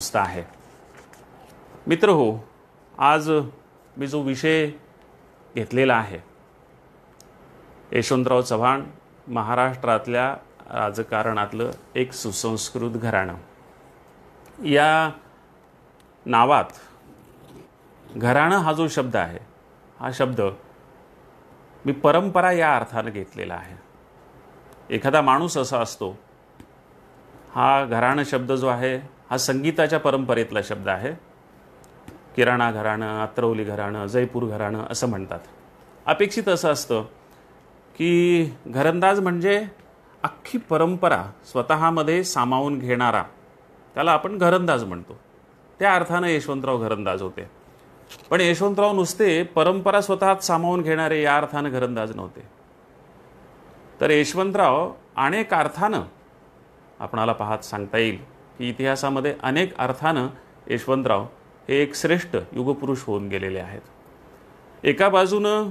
संस्था आहे। मित्र हो, आज मी जो विषय घेतलेला आहे, यशवंतराव चव्हाण महाराष्ट्रातल्या राजकारणातलं एक सुसंस्कृत घराणं। या नावात घराणं हा जो शब्द आहे, हा शब्द मी परंपरा या अर्थाने घेतलेला आहे। एखादा माणूस असा असतो, हा घराणं शब्द जो आहे हा संगीताच्या परंपरेतला शब्द आहे। किराणा घराणं, अत्रौली घराणं, जयपूर घराणं असं म्हणतात। अपेक्षित असं असतं की घरंदाज म्हणजे अख्खी परंपरा स्वतःमध्ये सामावून घेणारा, त्याला आपण घरंदाज म्हणतो। त्या अर्थाने यशवंतराव घरंदाज होते। पण यशवंतराव नुसते परंपरा स्वतःत सामावून घेणारे या अर्थाने घरंदाज नव्हते, तर यशवंतराव अनेक अर्थानं आपणाला पाहत सांगता येईल की इतिहासामध्ये अनेक अर्थानं यशवंतराव हे एक श्रेष्ठ युगपुरुष होऊन गेलेले आहेत। एका बाजूनं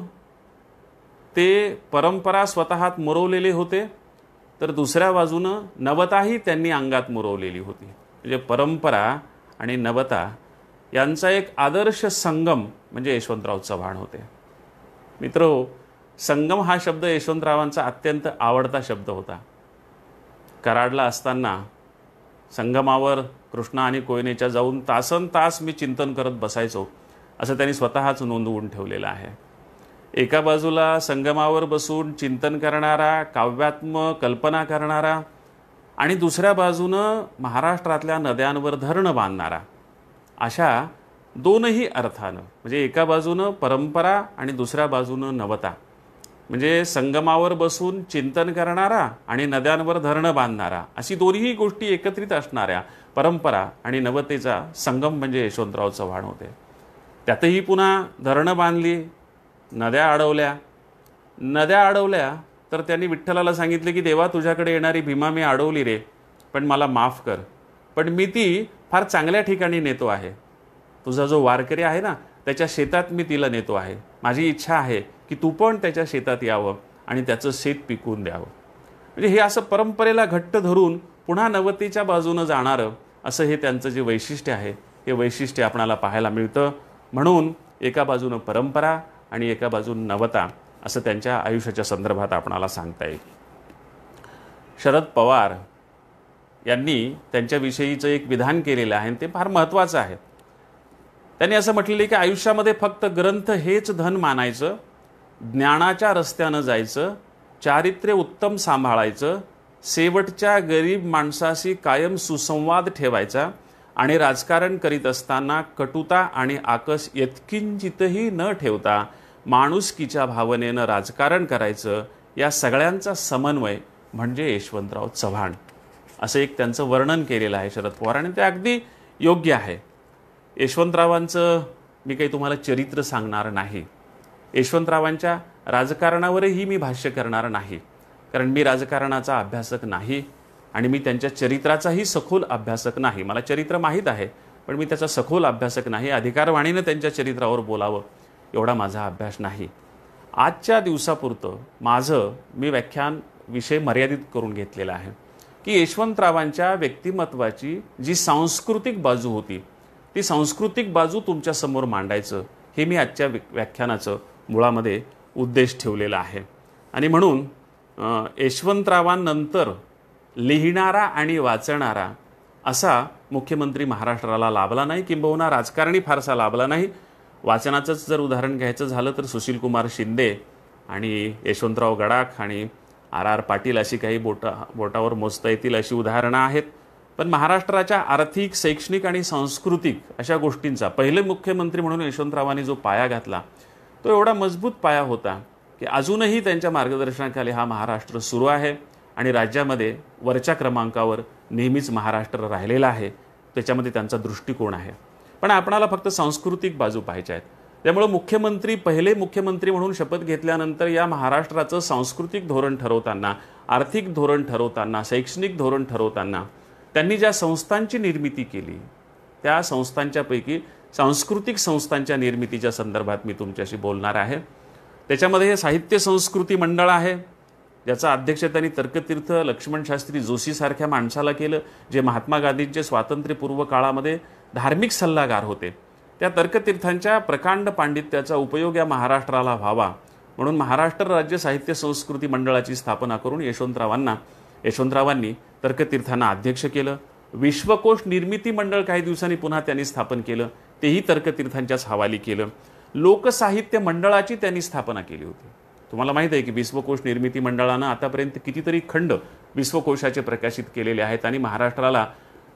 ते परंपरा स्वतःत मुरवलेले होते, तर दुसऱ्या बाजूनं नवताही त्यांनी अंगात मुरवलेली होती। म्हणजे परंपरा आणि नवता यांचा एक आदर्श संगम म्हणजे यशवंतराव चव्हाण होते। मित्रहो, संगम हा शब्द यशवंतरावांचा अत्यंत आवडता शब्द होता। कराडला असताना संगमावर कृष्णा आणि कोयनेच्या जाऊन तासनतास मी चिंतन करत बसायचो, असं त्यांनी स्वतःच नोंदवून ठेवलेलं आहे। एका बाजूला संगमावर बसून चिंतन करणारा, काव्यात्मक कल्पना करणारा, आणि दुसऱ्या बाजूनं महाराष्ट्रातल्या नद्यांवर धरणं बांधणारा, अशा दोनही अर्थानं, म्हणजे एका बाजूनं परंपरा आणि दुसऱ्या बाजूनं नवता, म्हणजे संगमावर बसून चिंतन करणारा आणि नद्यांवर धरणं बांधणारा, अशी दोन्ही गोष्टी एकत्रित असणाऱ्या परंपरा आणि नवतेचा संगम म्हणजे यशवंतराव चव्हाण होते। त्यातही पुन्हा धरणं बांधली, नद्या अडवल्या, तर त्यांनी विठ्ठलाला सांगितले की देवा, तुझ्याकडे येणारी भीमा मी अडवली रे, पण मला माफ कर, पण मी ती फार चांगल्या ठिकाणी नेतो आहे। तुझा जो वारकरी आहे ना, त्याच्या शेतात मी तिला नेतो आहे। माझी इच्छा आहे की तू पण त्याच्या शेतात यावं आणि त्याचं शेत पिकवून द्यावं। म्हणजे हे असं परंपरेला घट्ट धरून पुन्हा नवतेच्या बाजूनं जाणारं असं हे त्यांचं जे वैशिष्ट्य आहे, हे वैशिष्ट्य आपणाला पाहायला मिळतं। म्हणून एका बाजूनं परंपरा आणि एका बाजूनं नवता असं त्यांच्या आयुष्याच्या संदर्भात आपणाला सांगता येईल। शरद पवार यांनी त्यांच्याविषयीचं एक विधान केलेलं आहे, ते फार महत्त्वाचं आहे। त्यांनी असं म्हटलेलं आहे की आयुष्यामध्ये फक्त ग्रंथ हेच धन मानायचं, ज्ञानाच्या रस्त्यानं जायचं, चारित्र्य उत्तम सांभाळायचं, शेवटच्या गरीब माणसाशी कायम सुसंवाद ठेवायचा, आणि राजकारण करीत असताना कटुता आणि आकस यत्किंचितही न ठेवता माणुसकीच्या भावनेनं राजकारण करायचं। या सगळ्यांचा समन्वय म्हणजे यशवंतराव चव्हाण, असं एक त्यांचं वर्णन केलेलं आहे शरद पवार, आणि ते अगदी योग्य आहे। यशवंतरावांचं मी काही तुम्हाला चरित्र सांगणार नाही, यशवंतरावांच्या राजकारणावरही मी भाष्य करणार नाही, कारण मी राजकारणाचा अभ्यासक नाही आणि मी त्यांच्या चरित्राचाही सखोल अभ्यासक नाही। मला चरित्र माहीत आहे, पण मी त्याचा सखोल अभ्यासक नाही। अधिकारवाणीनं त्यांच्या चरित्रावर बोलावं एवढा माझा अभ्यास नाही। आजच्या दिवसापुरतं मी व्याख्यान विषय मर्यादित करून घेतलेला आहे की यशवंतरावांच्या व्यक्तिमत्वाची जी सांस्कृतिक बाजू होती, ती सांस्कृतिक बाजू तुमच्यासमोर मांडायचं, हे मी आजच्या व्याख्यानाचं मुळामध्ये उद्देश ठेवलेला आहे। आणि म्हणून यशवंतरावांनंतर लिहिणारा आणि वाचणारा असा मुख्यमंत्री महाराष्ट्राला लाभला नाही, किंबहुना राजकारणी फारसा लाभला नाही। वाचनाचंच जर उदाहरण घ्यायचं झालं तर सुशीलकुमार शिंदे आणि यशवंतराव गडाख आणि आर पाटील अशी काही बोटावर मोजता येतील अशी उदाहरणं आहेत। पण महाराष्ट्राच्या आर्थिक, शैक्षणिक आणि सांस्कृतिक अशा गोष्टींचा पहिले मुख्यमंत्री म्हणून यशवंतरावांनी जो पाया घातला, तो एवढा मजबूत पाया होता की अजूनही त्यांच्या मार्गदर्शनाखाली हा महाराष्ट्र सुरू आहे आणि राज्यामध्ये वरच्या क्रमांकावर नेहमीच महाराष्ट्र राहिलेला आहे। त्याच्यामध्ये त्यांचा दृष्टिकोन आहे। पण आपणाला फक्त सांस्कृतिक बाजू पाहायच्या आहेत। त्यामुळे पहिले मुख्यमंत्री म्हणून शपथ घेतल्यानंतर या महाराष्ट्राचं सांस्कृतिक धोरण ठरवताना, आर्थिक धोरण ठरवताना, शैक्षणिक धोरण ठरवताना त्यांनी ज्या संस्थांची निर्मिती केली, त्या संस्थांच्यापैकी सांस्कृतिक संस्थांच्या निर्मितीच्या संदर्भात मी तुमच्याशी बोलणार आहे। त्याच्यामध्ये हे साहित्य संस्कृती मंडळ आहे, ज्याचं अध्यक्ष त्यांनी तर्कतीर्थ लक्ष्मण शास्त्री जोशी सारख्या माणसाला केलं, जे महात्मा गांधींचे स्वातंत्र्यपूर्व काळामध्ये धार्मिक सल्लागार होते. त्या तर्कतीर्थांच्या प्रकांड पांडित्याचा उपयोग या महाराष्ट्राला व्हावा म्हणून महाराष्ट्र राज्य साहित्य संस्कृती मंडळाची स्थापना करून यशवंतरावांनी तर्कतीर्थांना अध्यक्ष केलं. विश्वकोश निर्मिती मंडळ काही दिवसांनी पुन्हा त्यांनी स्थापन केलं, तेही तर्कतीर्थांच्याच हवाली केलं. लोकसाहित्य मंडळाची त्यांनी स्थापना केली होती. तुम्हाला माहीत आहे की विश्वकोश निर्मिती मंडळानं आतापर्यंत कितीतरी खंड विश्वकोशाचे प्रकाशित केलेले आहेत आणि महाराष्ट्राला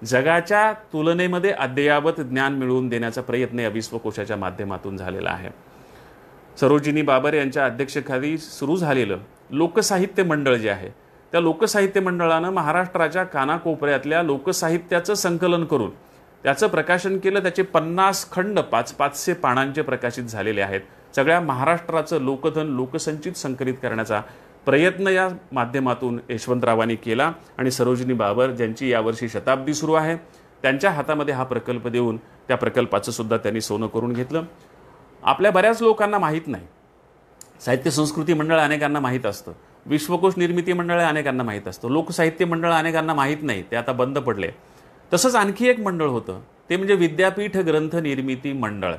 जगाच्या तुलनेमध्ये अद्ययावत ज्ञान मिळवून देण्याचा प्रयत्न या विश्वकोशाच्या माध्यमातून झालेला आहे. सरोजिनी बाबर यांच्या अध्यक्षतेखाली सुरू झालेलं लोकसाहित्य मंडळ जे आहे, त्या लोकसाहित्य मंडळानं महाराष्ट्राच्या कानाकोपऱ्यातल्या लोकसाहित्याचं संकलन करून त्याचं प्रकाशन केलं. त्याचे 50 खंड 500 पानांचे प्रकाशित झालेले आहेत. सगळ्या महाराष्ट्राचं लोकधन लोकसंचित संकलित करण्याचा प्रयत्न या माध्यमातून यशवंतरावांनी केला आणि सरोजिनी बाबर ज्यांची यावर्षी शताब्दी सुरू आहे त्यांच्या हातामध्ये हा प्रकल्प देऊन त्या प्रकल्पाचं सुद्धा त्यांनी सोनं करून घेतलं. आपल्या बऱ्याच लोकांना माहीत नाही, साहित्य संस्कृती मंडळ अनेकांना माहीत असतं, विश्वकोश निर्मिती मंडळ अनेकांना माहीत असतं, लोकसाहित्य मंडळ अनेकांना माहीत नाही, ते आता बंद पडले. तसंच आणखी एक मंडळ होतं, ते म्हणजे विद्यापीठ ग्रंथ निर्मिती मंडळ.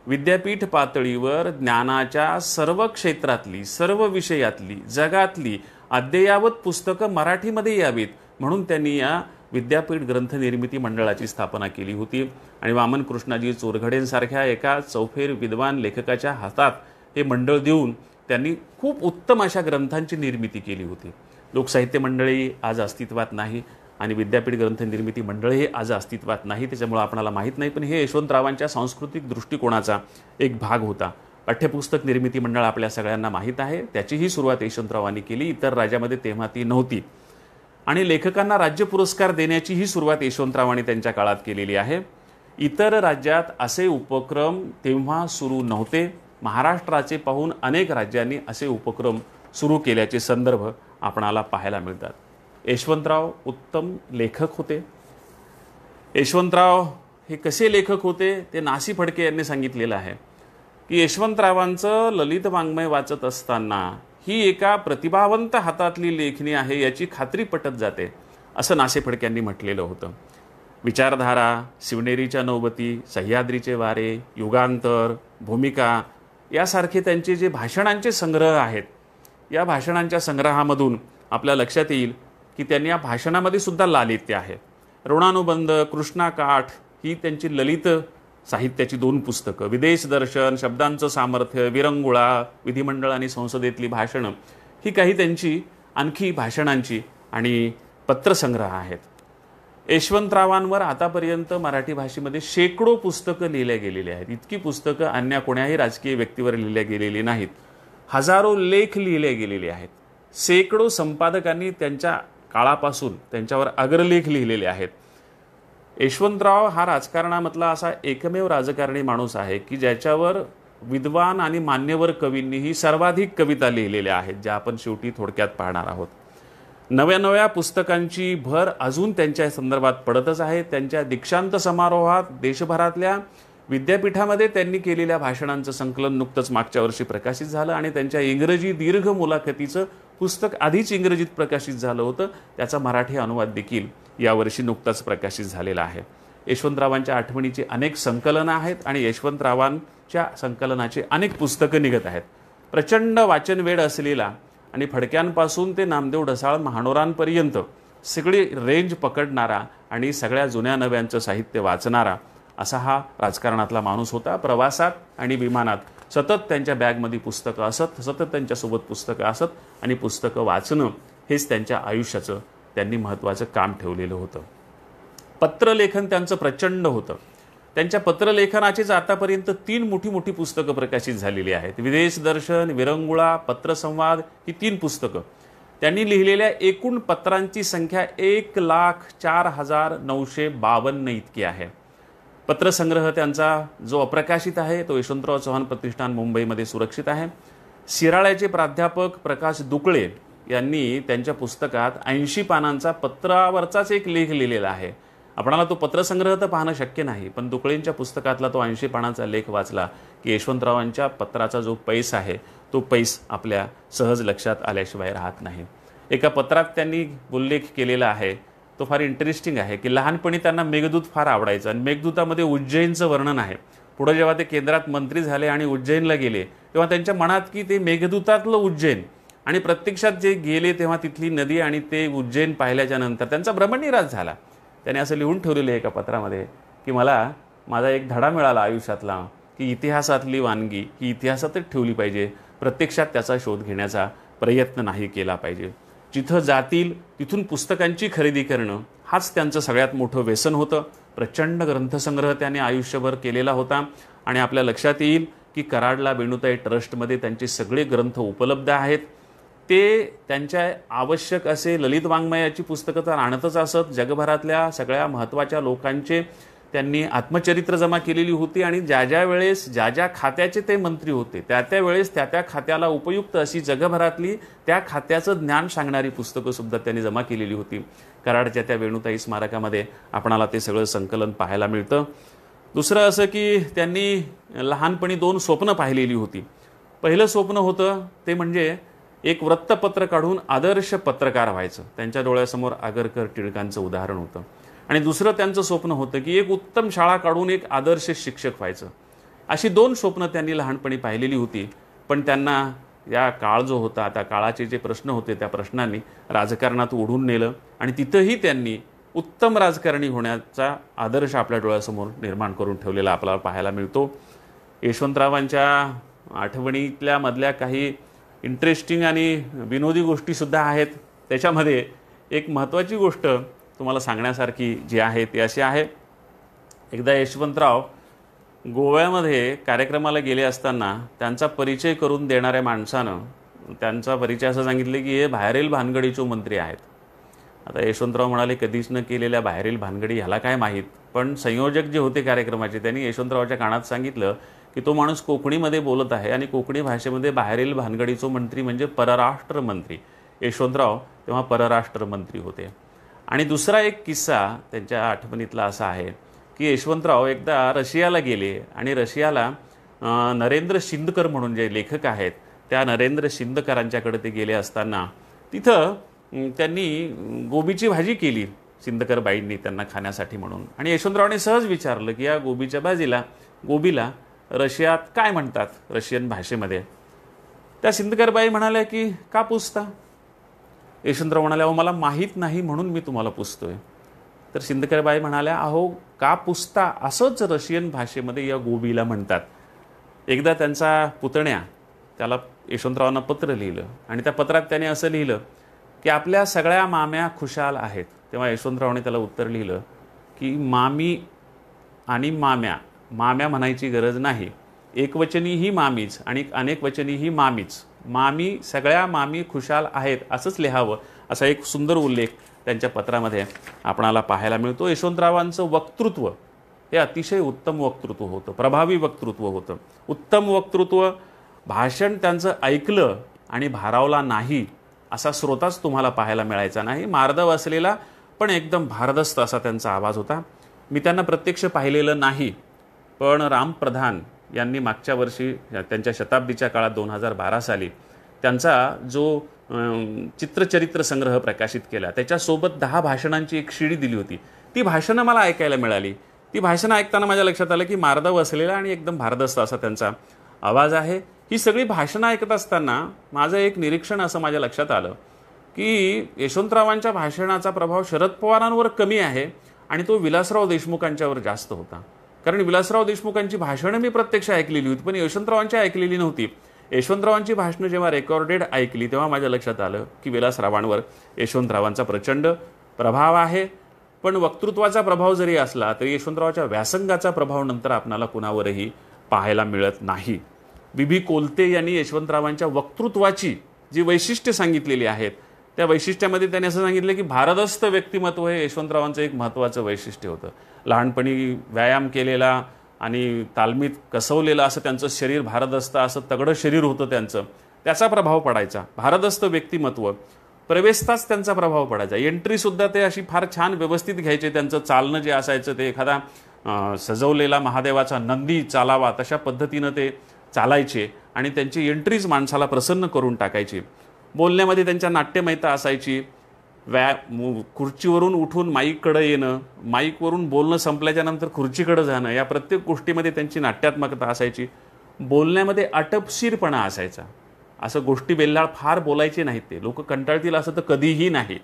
विद्यापीठ पातळीवर ज्ञानाच्या सर्व क्षेत्रातली, सर्व विषयातली, जगातली अद्ययावत पुस्तकं मराठीमध्ये यावीत म्हणून त्यांनी या विद्यापीठ ग्रंथ निर्मिती मंडळाची स्थापना केली होती. आणि वामन कृष्णाजी चोरघडेंसारख्या एका चौफेर विद्वान लेखकाच्या हातात हे मंडळ देऊन त्यांनी खूप उत्तम अशा ग्रंथांची निर्मिती केली होती. लोकसाहित्य मंडळी आज अस्तित्वात नाही आणि विद्यापीठ ग्रंथ निर्मिती मंडळ हे आज अस्तित्वात नाही, त्याच्यामुळे आपल्याला माहीत नाही. पण हे यशवंतरावांच्या सांस्कृतिक दृष्टिकोनाचा एक भाग होता. पाठ्यपुस्तक निर्मिती मंडळ आपल्या सगळ्यांना माहीत आहे, त्याचीही सुरुवात यशवंतरावांनी केली. इतर राज्यामध्ये तेव्हा ती नव्हती. आणि लेखकांना राज्य पुरस्कार देण्याचीही सुरुवात यशवंतरावांनी त्यांच्या काळात केलेली आहे. इतर राज्यात असे उपक्रम तेव्हा सुरू नव्हते. महाराष्ट्राचे पाहून अनेक राज्यांनी असे उपक्रम सुरू केल्याचे संदर्भ आपणाला पाहायला मिळतात. यशवंतराव उत्तम लेखक होते. यशवंतराव हे कसे लेखक होते ते नासी फडके यांनी सांगितलेलं आहे की यशवंतरावांचं ललित वाङ्मय वाचत असताना ही एका प्रतिभावंत हातातली लेखणी आहे याची खात्री पटत जाते, असं नासी फडके यांनी म्हटलेलं होतं. विचारधारा, शिवनेरीच्या नौबती, सह्याद्रीचे वारे, युगांतर, भूमिका यासारखे त्यांचे जे भाषणांचे संग्रह आहेत, या भाषणांच्या संग्रहामधून आपल्या लक्षात येईल की त्यांनी या भाषणामध्ये सुद्धा लालित्य आहे. ऋणानुबंध, कृष्णाकाठ ही त्यांची ललित साहित्याची 2 पुस्तकं, विदेश दर्शन, शब्दांचं सामर्थ्य, विरंगुळा, विधिमंडळ आणि संसदेतली भाषणं ही काही त्यांची आणखी भाषणांची आणि पत्रसंग्रह आहेत. यशवंतरावांवर आतापर्यंत मराठी भाषेमध्ये शेकडो पुस्तकं लिहिल्या गेलेली आहेत. इतकी पुस्तकं अन्य कोण्याही राजकीय व्यक्तीवर लिहिल्या गेलेली नाहीत. हजारो लेख लिहिले गेलेले आहेत. शेकडो संपादकांनी त्यांच्या काळापासून त्यांच्यावर अग्रलेख लिहिलेले आहेत. यशवंतराव हा राजकारणामधला असा एकमेव राजकारणी माणूस आहे की ज्याच्यावर विद्वान आणि मान्यवर कवींनीही सर्वाधिक कविता लिहिलेल्या आहेत, ज्या आपण शेवटी थोडक्यात पाहणार आहोत. नव्या पुस्तकांची भर अजून त्यांच्या संदर्भात पडतच आहे. त्यांच्या दीक्षांत समारोहात देशभरातल्या विद्यापीठामध्ये त्यांनी केलेल्या भाषणांचं संकलन नुकतंच मागच्या वर्षी प्रकाशित झालं आणि त्यांच्या इंग्रजी दीर्घ मुलाखतीचं पुस्तक आधीच इंग्रजीत प्रकाशित झालं होतं, त्याचा मराठी अनुवाद देखील यावर्षी नुकताच प्रकाशित झालेला आहे. यशवंतरावांच्या आठवणीची अनेक संकलनं आहेत आणि यशवंतरावांच्या संकलनाची अनेक पुस्तकं निघत आहेत. प्रचंड वाचनवेड असलेला आणि फडक्यांपासून ते नामदेव ढसाळ महानोरांपर्यंत सगळी रेंज पकडणारा आणि सगळ्या जुन्या नव्यांचं साहित्य वाचणारा असा हा राजकारणातला माणूस होता. प्रवासात आणि विमानात सतत त्यांच्या बॅगमध्ये पुस्तकं असत, सतत त्यांच्यासोबत पुस्तकं असत आणि पुस्तकं वाचणं हेच त्यांच्या आयुष्याचं त्यांनी महत्त्वाचं काम ठेवलेलं होतं. पत्रलेखन त्यांचं प्रचंड होतं. त्यांच्या पत्रलेखनाचीच आतापर्यंत 3 मोठी पुस्तकं प्रकाशित झालेली आहेत. विदेश दर्शन, विरंगुळा, पत्रसंवाद ही 3 पुस्तकं. त्यांनी लिहिलेल्या एकूण पत्रांची संख्या 1,04,952 इतकी आहे. पत्रसंग्रह त्यांचा जो अप्रकाशित आहे तो यशवंतराव चव्हाण प्रतिष्ठान मुंबईमध्ये सुरक्षित आहे. शिराळ्याचे प्राध्यापक प्रकाश दुकळे यांनी त्यांच्या पुस्तकात 80 पानांचा पत्रावरचाच एक लेख लिहिलेला आहे. आपणाला तो पत्रसंग्रह तर पाहणं शक्य नाही, पण दुकळेंच्या पुस्तकातला तो 80 पानांचा लेख वाचला की यशवंतरावांच्या पत्राचा जो पैसा आहे तो पैस आपल्या सहज लक्षात आल्याशिवाय राहत नाही. एका पत्रात त्यांनी उल्लेख केलेला आहे, तो फार इंटरेस्टिंग आहे, की लहानपणी त्यांना मेघदूत फार आवडायचं आणि मेघदूतामध्ये उज्जैनचं वर्णन आहे. पुढे जेव्हा ते केंद्रात मंत्री झाले आणि उज्जैनला गेले तेव्हा त्यांच्या मनात की ते मेघदूतातलं उज्जैन, आणि प्रत्यक्षात जे गेले तेव्हा तिथली नदी आणि ते उज्जैन पाहिल्याच्या नंतर त्यांचा भ्रमनिरास झाला. त्याने असं लिहून ठेवलेलं आहे एका पत्रामध्ये, की मला माझा एक धडा मिळाला आयुष्यातला, की इतिहासातली वानगी ही इतिहासातच ठेवली पाहिजे, प्रत्यक्षात त्याचा शोध घेण्याचा प्रयत्न नाही केला पाहिजे. जिथं जातील तिथून पुस्तकांची खरेदी करणं हाच त्यांचं सगळ्यात मोठं व्यसन होतं. प्रचंड ग्रंथसंग्रह त्याने आयुष्यभर केलेला होता आणि आपल्या लक्षात येईल की कराडला वेणुताई ट्रस्टमध्ये त्यांचे सगळे ग्रंथ उपलब्ध आहेत. ते त्यांच्या आवश्यक असे ललित वाङ्मयाची पुस्तकं तर आणतच असत. जगभरातल्या सगळ्या महत्त्वाच्या लोकांचे त्यांनी आत्मचरित्र जमा केलेली होती आणि ज्या वेळेस ज्या खात्याचे ते मंत्री होते त्या वेळेस त्या खात्याला उपयुक्त अशी जगभरातली त्या खात्याचं ज्ञान सांगणारी पुस्तकं सुद्धा त्यांनी जमा केलेली होती. कराडच्या त्या वेणुताई स्मारकामध्ये आपणाला ते सगळं संकलन पाहायला मिळतं. दुसरं असं की त्यांनी लहानपणी 2 स्वप्न पाहिलेली होती. पहिलं स्वप्न होतं ते म्हणजे एक वृत्तपत्र काढून आदर्श पत्रकार व्हायचं. त्यांच्या डोळ्यासमोर आगरकर टिळकांचं उदाहरण होतं. आणि दुसरं त्यांचं स्वप्न होतं की एक उत्तम शाळा काढून एक आदर्श शिक्षक व्हायचं. अशी 2 स्वप्न त्यांनी लहानपणी पाहिलेली होती. पण त्यांना या काळ जो होता, त्या काळाचे जे प्रश्न होते त्या प्रश्नांनी राजकारणात ओढून नेलं आणि तिथंही त्यांनी उत्तम राजकारणी होण्याचा आदर्श आपल्या डोळ्यासमोर निर्माण करून ठेवलेला आपल्याला पाहायला मिळतो. यशवंतरावांच्या आठवणीतल्या मधल्या काही इंटरेस्टिंग आणि विनोदी गोष्टीसुद्धा आहेत. त्याच्यामध्ये एक महत्त्वाची गोष्ट तुम्हाला सांगण्यासारखी जी आहे ती अशी आहे, एकदा यशवंतराव गोव्यामध्ये कार्यक्रमाला गेले असताना त्यांचा परिचय करून देणाऱ्या माणसानं त्यांचा परिचय असं सांगितले की हे बाहेरील भानगडीचे मंत्री आहेत. आता यशवंतराव म्हणाले कधीच न केलेल्या बाहेरील भानगडी ह्याला काय माहीत. पण संयोजक जे होते कार्यक्रमाचे त्यांनी यशवंतरावाच्या कानात सांगितलं की तो माणूस कोकणीमध्ये बोलत आहे आणि कोकणी भाषेमध्ये बाहेरील भानगडीचो मंत्री म्हणजे परराष्ट्र मंत्री. यशवंतराव तेव्हा परराष्ट्र मंत्री होते. आणि दुसरा एक किस्सा त्यांच्या आठवणीतला असा आहे की यशवंतराव एकदा रशियाला गेले आणि रशियाला नरेंद्र शिंदकर म्हणून जे लेखक आहेत त्या नरेंद्र शिंदकरांच्याकडे ते गेले असताना तिथं त्यांनी गोबीची भाजी केली शिंदकर बाईंनी त्यांना खाण्यासाठी म्हणून. आणि यशवंतरावने सहज विचारलं की या गोबीच्या भाजीला गोबीला रशियात काय म्हणतात रशियन भाषेमध्ये. त्या शिंदकरबाई म्हणाल्या की का पुसता. यशवंतराव म्हणाले अहो मला माहीत नाही म्हणून मी तुम्हाला पुसतोय. तर शिंदकरबाई म्हणाल्या अहो का पुसता असंच रशियन भाषेमध्ये या गोबीला म्हणतात. एकदा त्यांचा पुतण्या त्याला यशवंतरावांना पत्र लिहिलं आणि त्या पत्रात त्याने असं लिहिलं की आपल्या सगळ्या माम्या खुशाल आहेत. तेव्हा यशवंतरावाने त्याला उत्तर लिहिलं की मामी आणि माम्या, माम्या म्हणायची गरज नाही, एकवचनी ही मामीच आणि अनेकवचनी ही मामीच, मामी सगळ्या मामी खुशाल आहेत असंच लिहावं असा एक सुंदर उल्लेख त्यांच्या पत्रामध्ये आपणाला पाहायला मिळतो. यशवंतरावांचं वक्तृत्व हे अतिशय उत्तम वक्तृत्व होतं, प्रभावी वक्तृत्व होतं. उत्तम वक्तृत्व, भाषण त्यांचं ऐकलं आणि भारावला नाही असा श्रोताच तुम्हाला पाहायला मिळायचा नाही. मार्दव असलेला पण एकदम भारदस्त असा त्यांचा आवाज होता. मी त्यांना प्रत्यक्ष पाहिलेलं नाही, पण राम प्रधान यांनी मागच्या वर्षी त्यांच्या शताब्दीच्या काळात 2012 साली त्यांचा जो चित्रचरित्र संग्रह प्रकाशित केला त्याच्यासोबत 10 भाषणांची एक शिडी दिली होती. ती भाषणं मला ऐकायला मिळाली. ती भाषणं ऐकताना माझ्या लक्षात आलं की मार्दव असलेला आणि एकदम भारदस्त असा त्यांचा आवाज आहे. ही सगळी भाषणं ऐकत असताना माझं एक निरीक्षण असं माझ्या लक्षात आलं की यशवंतरावांच्या भाषणाचा प्रभाव शरद पवारांवर कमी आहे आणि तो विलासराव देशमुखांच्यावर जास्त होता. कारण विलासराव देशमुखांची भाषणं मी प्रत्यक्ष ऐकलेली होती पण यशवंतरावांची ऐकलेली नव्हती. यशवंतरावांची भाषणं जेव्हा रेकॉर्डेड ऐकली तेव्हा माझ्या लक्षात आलं की विलासरावांवर यशवंतरावांचा प्रचंड प्रभाव आहे. पण वक्तृत्वाचा प्रभाव जरी असला तरी यशवंतरावांच्या व्यासंगाचा प्रभाव नंतर आपणाला कुणावरही पाहायला मिळत नाही. बी कोलते यांनी यशवंतरावांच्या वक्तृत्वाची जी वैशिष्ट्य सांगितलेली आहेत त्या वैशिष्ट्यामध्ये त्यांनी असं सांगितलं की भारदस्त व्यक्तिमत्व हे यशवंतरावांचं एक महत्त्वाचं वैशिष्ट्य होतं. लहानपणी व्यायाम केलेला आणि तालमीत कसवलेलं असं त्यांचं शरीर भारदस्त असं तगडं शरीर होतं त्यांचं, त्याचा प्रभाव पडायचा. भारदस्त व्यक्तिमत्व, प्रवेशताच त्यांचा प्रभाव पडायचा. एंट्रीसुद्धा ते अशी फार छान व्यवस्थित घ्यायचे. त्यांचं चालणं जे असायचं ते एखादा सजवलेला महादेवाचा नंदी चालावा तशा पद्धतीनं ते चालायचे आणि त्यांची एंट्रीज माणसाला प्रसन्न करून टाकायची. बोलण्यामध्ये त्यांच्या नाट्यमयता असायची. खुर्चीवरून उठून माईककडे येणं, माईकवरून बोलणं संपल्याच्यानंतर खुर्चीकडे जाणं, या प्रत्येक गोष्टीमध्ये त्यांची नाट्यात्मकता असायची. बोलण्यामध्ये अटपशीरपणा असायचा. असं गोष्टी बेल्हाळ फार बोलायचे नाहीत ते. लोक कंटाळतील असं तर कधीही नाही.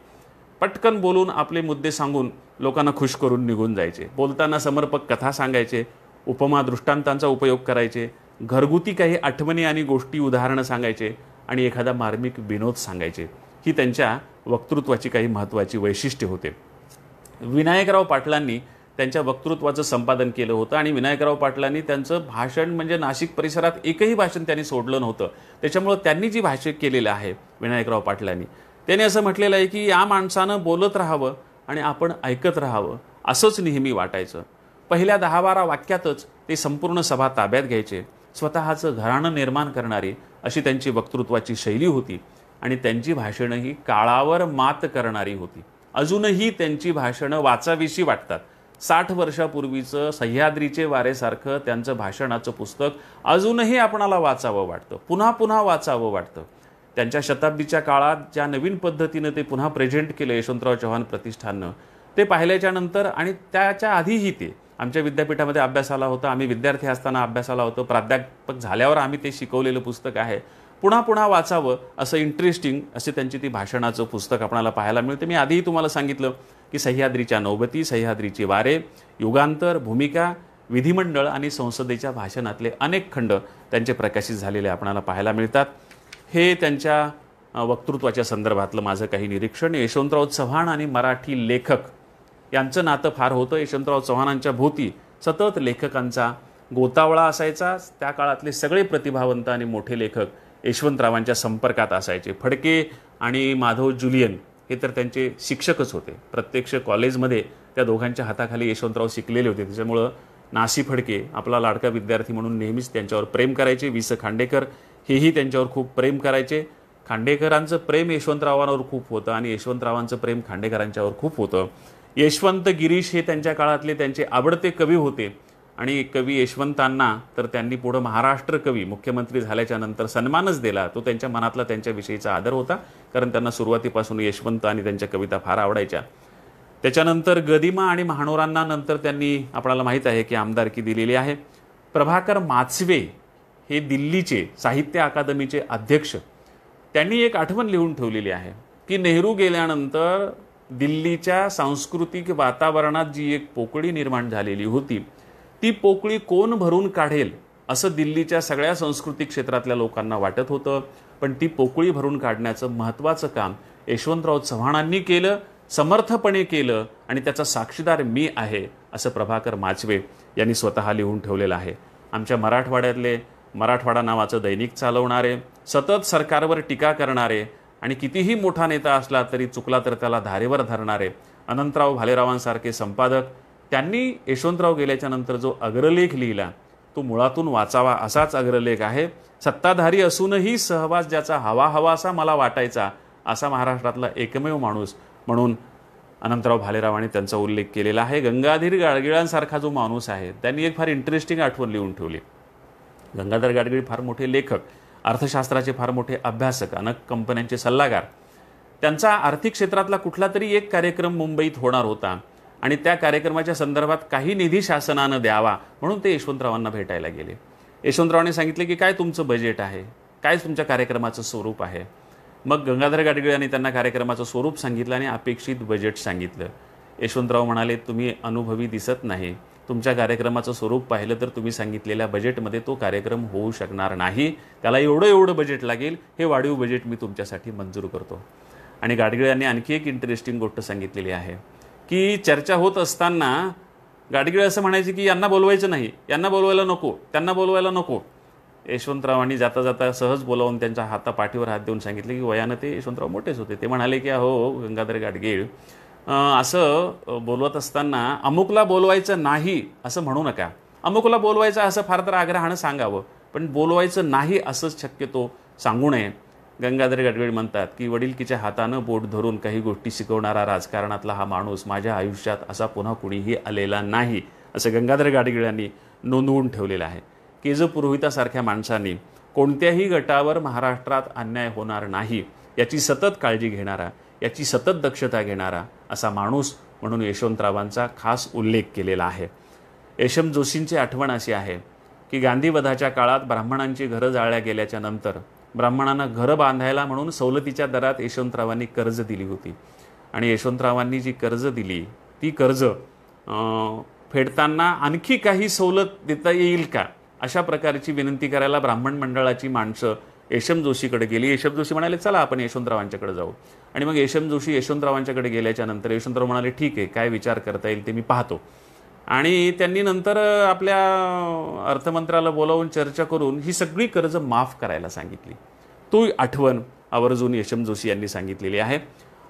पटकन बोलून आपले मुद्दे सांगून लोकांना खुश करून निघून जायचे. बोलताना समर्पक कथा सांगायचे, उपमा दृष्टांतांचा उपयोग करायचे, घरगुती काही आठवणी आणि गोष्टी उदाहरणं सांगायचे आणि एखादा मार्मिक विनोद सांगायचे. ही त्यांच्या वक्तृत्वाची काही महत्त्वाची वैशिष्ट्ये होते. विनायकराव पाटलांनी त्यांच्या वक्तृत्वाचं संपादन केलं होतं आणि विनायकराव पाटलांनी त्यांचं भाषण म्हणजे नाशिक परिसरात एकही भाषण त्यांनी सोडलं नव्हतं. त्याच्यामुळं त्यांनी जी भाष्य केलेलं आहे विनायकराव पाटलांनी, त्यांनी असं म्हटलेलं आहे की या माणसानं बोलत राहावं आणि आपण ऐकत राहावं असंच नेहमी वाटायचं. पहिल्या 10-12 वाक्यातच ते संपूर्ण सभा ताब्यात घ्यायचे. स्वतःचं घराणं निर्माण करणारी अशी त्यांची वक्तृत्वाची शैली होती आणि त्यांची भाषणं ही काळावर मात करणारी होती. अजूनही त्यांची भाषणं वाचावीशी वाटतात. 60 वर्षापूर्वीचं सह्याद्रीचे वारेसारखं त्यांचं भाषणाचं पुस्तक अजूनही आपणाला वाचावं वाटतं, पुन्हा पुन्हा वाचावं वाटतं. त्यांच्या शताब्दीच्या काळात ज्या नवीन पद्धतीनं ते पुन्हा प्रेझेंट केलं यशवंतराव चव्हाण प्रतिष्ठाननं, ते पाहिल्याच्या नंतर आणि त्याच्या आधीही ते आमच्या विद्यापीठामध्ये अभ्यासाला होतं. आम्ही विद्यार्थी असताना अभ्यासाला होतो. प्राध्यापक झाल्यावर आम्ही ते शिकवलेलं पुस्तक आहे. पुन्हा पुन्हा वाचावं असं इंटरेस्टिंग असे त्यांची ती भाषणाचं पुस्तक आपल्याला पाहायला मिळते. मी आधीही तुम्हाला सांगितलं की सह्याद्रीच्या नौबती, सह्याद्रीची वारे, युगांतर, भूमिका, विधिमंडळ आणि संसदेच्या भाषणातले अनेक खंड त्यांचे प्रकाशित झालेले आपल्याला पाहायला मिळतात. हे त्यांच्या वक्तृत्वाच्या संदर्भातलं माझं काही निरीक्षण. यशवंतराव चव्हाण आणि मराठी लेखक यांचं नातं फार होतं. यशवंतराव चव्हाणांच्या भोवती सतत लेखकांचा गोतावळा असायचा. त्या काळातले सगळे प्रतिभावंत आणि मोठे लेखक यशवंतरावांच्या संपर्कात असायचे. फडके आणि माधव जुलियन हे तर त्यांचे शिक्षकच होते. प्रत्यक्ष कॉलेजमध्ये त्या दोघांच्या हाताखाली यशवंतराव शिकलेले होते. त्याच्यामुळं नासी फडके आपला लाडका विद्यार्थी म्हणून नेहमीच त्यांच्यावर प्रेम करायचे. वि स खांडेकर हेही त्यांच्यावर खूप प्रेम करायचे. खांडेकरांचं प्रेम यशवंतरावांवर खूप होतं आणि यशवंतरावांचं प्रेम खांडेकरांच्यावर खूप होतं. यशवंत गिरीश हे त्यांच्या काळातले त्यांचे आवडते कवी होते आणि कवी यशवंतांना तर त्यांनी पुढं महाराष्ट्र कवी मुख्यमंत्री झाल्याच्या नंतर सन्मानच दिला. तो त्यांच्या मनातला त्यांच्याविषयीचा आदर होता, कारण त्यांना सुरुवातीपासून यशवंत आणि त्यांच्या कविता फार आवडायच्या. त्याच्यानंतर गदिमा आणि महानोरांना नंतर त्यांनी आपल्याला माहीत आहे की आमदारकी दिलेली आहे. प्रभाकर माचवे हे दिल्लीचे साहित्य अकादमीचे अध्यक्ष, त्यांनी एक आठवण लिहून ठेवलेली आहे की नेहरू गेल्यानंतर दिल्लीच्या सांस्कृतिक वातावरणात जी एक पोकळी निर्माण झालेली होती, ती पोकळी कोण भरून काढेल असं दिल्लीच्या सगळ्या सांस्कृतिक क्षेत्रातल्या लोकांना वाटत होतं. पण ती पोकळी भरून काढण्याचं महत्त्वाचं काम यशवंतराव चव्हाणांनी केलं, समर्थपणे केलं आणि त्याचा साक्षीदार मी आहे असं प्रभाकर माचवे यांनी स्वतः लिहून ठेवलेलं आहे. आमच्या मराठवाड्यातले मराठवाडा नावाचं दैनिक चालवणारे, सतत सरकारवर टीका करणारे आणि कितीही मोठा नेता असला तरी चुकला तर त्याला धारेवर धरणारे अनंतराव भालेरावांसारखे संपादक, त्यांनी यशवंतराव गेल्याच्या नंतर जो अग्रलेख लिहिला तो मुळातून वाचावा असाच अग्रलेख आहे. सत्ताधारी असूनही सहवास ज्याचा हवा हवासा मला वाटायचा असा महाराष्ट्रातला एकमेव माणूस म्हणून अनंतराव भालेरावांनी त्यांचा उल्लेख केलेला आहे. गंगाधर गाडगिळांसारखा जो माणूस आहे त्यांनी एक फार इंटरेस्टिंग आठवण लिहून ठेवली. गंगाधर गाडगीळ फार मोठे लेखक, अर्थशास्त्राचे फार मोठे अभ्यासक, अनेक कंपन्यांचे सल्लागार. त्यांचा आर्थिक क्षेत्रातला कुठला तरी एक कार्यक्रम मुंबईत होणार होता आणि त्या कार्यक्रमाच्या संदर्भात काही निधी शासनानं द्यावा म्हणून ते यशवंतरावांना भेटायला गेले. यशवंतरावांनी सांगितले की काय तुमचं बजेट आहे, काय तुमच्या कार्यक्रमाचं स्वरूप आहे. मग गंगाधर गाडगीळ यांनी त्यांना कार्यक्रमाचं स्वरूप सांगितलं आणि अपेक्षित बजेट सांगितलं. यशवंतराव म्हणाले, तुम्ही अनुभवी दिसत नाही, तुमच्या कार्यक्रमाचं स्वरूप पाहिलं तर तुम्ही सांगितलेल्या बजेटमध्ये तो कार्यक्रम होऊ शकणार नाही, त्याला एवढं बजेट लागेल, हे वाढीव बजेट मी तुमच्यासाठी मंजूर करतो. आणि गाडगीळ यांनी आणखी एक इंटरेस्टिंग गोष्ट सांगितलेली आहे की चर्चा होत असताना गाडगीळ असं म्हणायचे की यांना बोलवायचं नाही, यांना बोलवायला नको, त्यांना बोलवायला नको. यशवंतरावांनी जाता जाता सहज बोलावून त्यांच्या पाठीवर हात देऊन सांगितले की वयानं ते यशवंतराव मोठेच होते. ते म्हणाले की हो गंगाधर गाडगीळ, असं बोलवत असताना अमुकला बोलवायचं नाही असं म्हणू नका, अमुकला बोलवायचं असं फार तर आग्रहानं सांगावं, पण बोलवायचं नाही असंच शक्यतो सांगू नये. गंगाधर गाडगीळ म्हणतात की वडिलकीच्या हातानं बोट धरून काही गोष्टी शिकवणारा राजकारणातला हा माणूस माझ्या आयुष्यात असा पुन्हा कुणीही आलेला नाही असं गंगाधर गाडगीळ यांनी नोंदवून ठेवलेलं आहे. केज पुरोहितासारख्या माणसांनी कोणत्याही गटावर महाराष्ट्रात अन्याय होणार नाही याची सतत काळजी घेणारा, याची सतत दक्षता घेणारा असा माणूस म्हणून यशवंतरावांचा खास उल्लेख केलेला आहे. यशम जोशींची आठवण अशी आहे की गांधीवधाच्या काळात ब्राह्मणांची घरं जाळल्या गेल्याच्या नंतर ब्राह्मणांना घरं बांधायला म्हणून सवलतीच्या दरात यशवंतरावांनी कर्ज दिली होती. आणि यशवंतरावांनी जी कर्ज दिली ती कर्ज फेडताना आणखी काही सवलत देता येईल का अशा प्रकारची विनंती करायला ब्राह्मण मंडळाची माणसं यशम जोशीकडे गेली. यशम जोशी म्हणाले चला आपण यशवंतरावांच्याकडे जाऊ. आणि मग यशम जोशी यशवंतरावांच्याकडे गेल्याच्या नंतर यशवंतराव म्हणाले ठीक आहे, काय विचार करता येईल ते मी पाहतो. आणि त्यांनी नंतर आपल्या अर्थमंत्र्याला बोलावून चर्चा करून ही सगळी कर्ज माफ करायला सांगितली. तो आठवण आवर्जून यशम जोशी यांनी सांगितलेली आहे.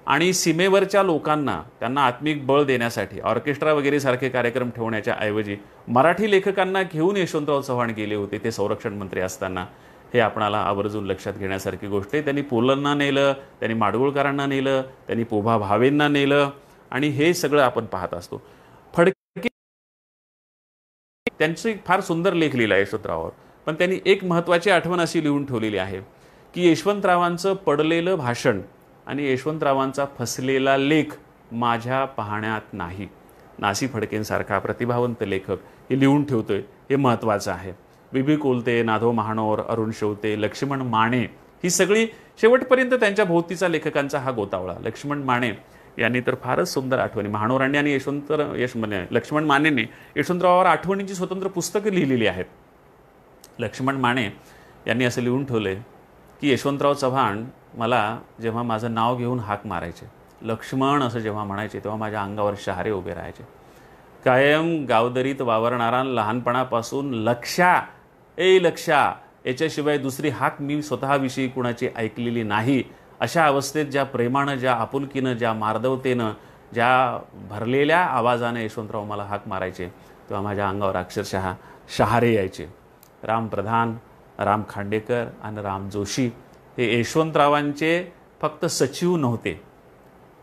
आणि सीमेवरच्या लोकांना त्यांना आत्मिक बळ देण्यासाठी ऑर्केस्ट्रा वगैरे सारखे कार्यक्रम ठेवण्याच्या ऐवजी मराठी लेखकांना घेऊन यशवंतराव चव्हाण गेले होते ते संरक्षण मंत्री असताना. हे आपणाला आवर्जून लक्षात घेण्यासारखी गोष्ट आहे. त्यांनी पुलंना नेलं, त्यांनी माडगुळकरांना नेलं, त्यांनी पोभा भावेंना नेलं आणि हे सगळं आपण पाहत असतो. फडके त्यांची फार सुंदर लेख लिहिला यशवंतरावावर, पण त्यांनी एक महत्त्वाची आठवण अशी लिहून ठेवलेली आहे की यशवंतरावांचं पडलेलं भाषण आणि यशवंतरावांचा फसलेला लेख माझ्या पाहण्यात नाही. नासी फडकेंसारखा प्रतिभावंत लेखक हे लिहून ठेवतोय, हे महत्त्वाचं आहे. बी कोलते, नाधो महानोर, अरुण शेवते, लक्ष्मण माने ही सगळी शेवटपर्यंत त्यांच्या भोवतीचा लेखकांचा हा गोतावळा. लक्ष्मण माने यांनी तर फारच सुंदर आठवणी, महानोरांनी आणि लक्ष्मण मानेंनी यशवंतरावावर आठवणींची स्वतंत्र पुस्तकं लिहिलेली आहेत. लक्ष्मण माने यांनी असं लिहून ठेवले की यशवंतराव चव्हाण मला जेव्हा माझं नाव घेऊन हाक मारायचे, लक्ष्मण असं जेव्हा म्हणायचे, तेव्हा माझ्या अंगावर शहारे उभे राहायचे. कायम गावदरीत वावरणारा, लहानपणापासून लक्षा याच्याशिवाय दुसरी हाक मी स्वतःविषयी कुणाची ऐकलेली नाही. अशा अवस्थेत ज्या प्रेमानं, ज्या आपुलकीनं, ज्या मार्दवतेनं, ज्या भरलेल्या आवाजाने यशवंतराव मला हाक मारायचे तेव्हा माझ्या अंगावर अक्षरशः शहारे यायचे. राम प्रधान, राम खांडेकर आणि राम जोशी हे यशवंतरावांचे फक्त सचिव नव्हते,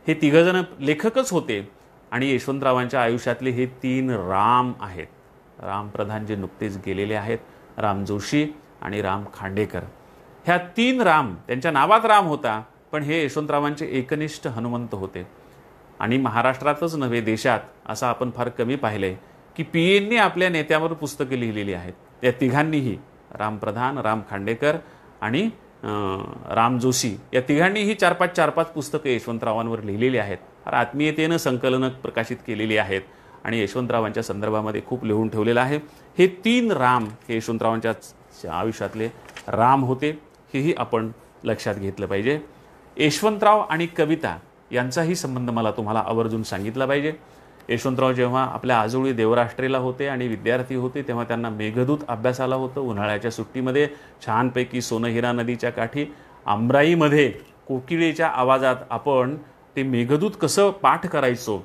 हे तिघजण लेखकच होते. आणि यशवंतरावांच्या आयुष्यातले हे 3 राम आहेत. राम प्रधान जे नुकतेच गेलेले आहेत, राम जोशी आणि राम खांडेकर. ह्या 3 राम, त्यांच्या नावात राम होता, पण हे यशवंतरावांचे एकनिष्ठ हनुमंत होते. आणि महाराष्ट्रातच नव्हे देशात असं आपण फार कमी पाहिलंय की पीएननी आपल्या नेत्यावर पुस्तकं लिहिलेली आहेत. या तिघांनीही, राम प्रधान, राम खांडेकर आणि राम जोशी या तिघांनीही 4-5 पुस्तकं यशवंतरावांवर लिहिलेली आहेत. फार आत्मीयतेनं संकलनं प्रकाशित केलेली आहेत आणि यशवंतरावांच्या संदर्भामध्ये खूप लिहून ठेवलेलं आहे. हे 3 राम हे यशवंतरावांच्या आयुष्यातले राम होते, हेही आपण लक्षात घेतलं पाहिजे. यशवंतराव आणि कविता यांचाही संबंध मला तुम्हाला आवर्जून सांगितला पाहिजे. यशवंतराव जेव्हा आपल्या आजोळी देवराष्ट्रेला होते आणि विद्यार्थी होते तेव्हा त्यांना मेघदूत अभ्यासाला होतं. उन्हाळ्याच्या सुट्टीमध्ये छानपैकी सोनहिरा नदीच्या काठी आमराईमध्ये कोकिळेच्या आवाजात आपण ते मेघदूत कसं पाठ करायचो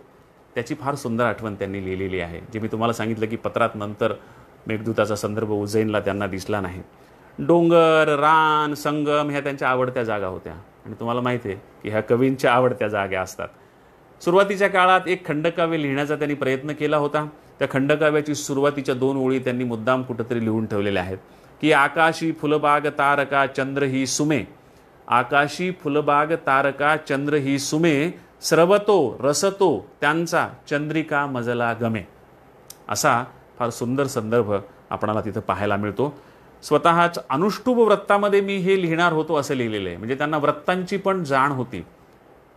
त्याची फार सुंदर आठवण त्यांनी लिहिलेली आहे. जे मी तुम्हाला सांगितलं की पत्रात नंतर मेघदूताचा संदर्भ उज्जैनला त्यांना दिसला नाही. डोंगर, रान, संगम ह्या त्यांच्या आवडत्या जागा होत्या आणि तुम्हाला माहिती आहे की ह्या कवींच्या आवडत्या जागा असतात. सुरुवातीच्या काळात एक खंडकाव्य लिहिण्याचा त्यांनी प्रयत्न केला होता. त्या खंडकाव्याची सुरुवातीच्या 2 ओळी त्यांनी मुद्दाम कुठंतरी लिहून ठेवलेल्या आहेत की आकाशी फुलबाग तारका चंद्र ही सुमे, आकाशी फुलबाग तारका चंद्र ही सुमे, स्रवतो रसतो त्यांचा चंद्रिका मजला गमे. असा फार सुंदर संदर्भ आपणाला तिथं पाहायला मिळतो. स्वतःच अनुष्टुभ वृत्तामध्ये मी हे लिहिणार होतो असं लिहिलेलं आहे. म्हणजे त्यांना वृत्तांची पण जाण होती.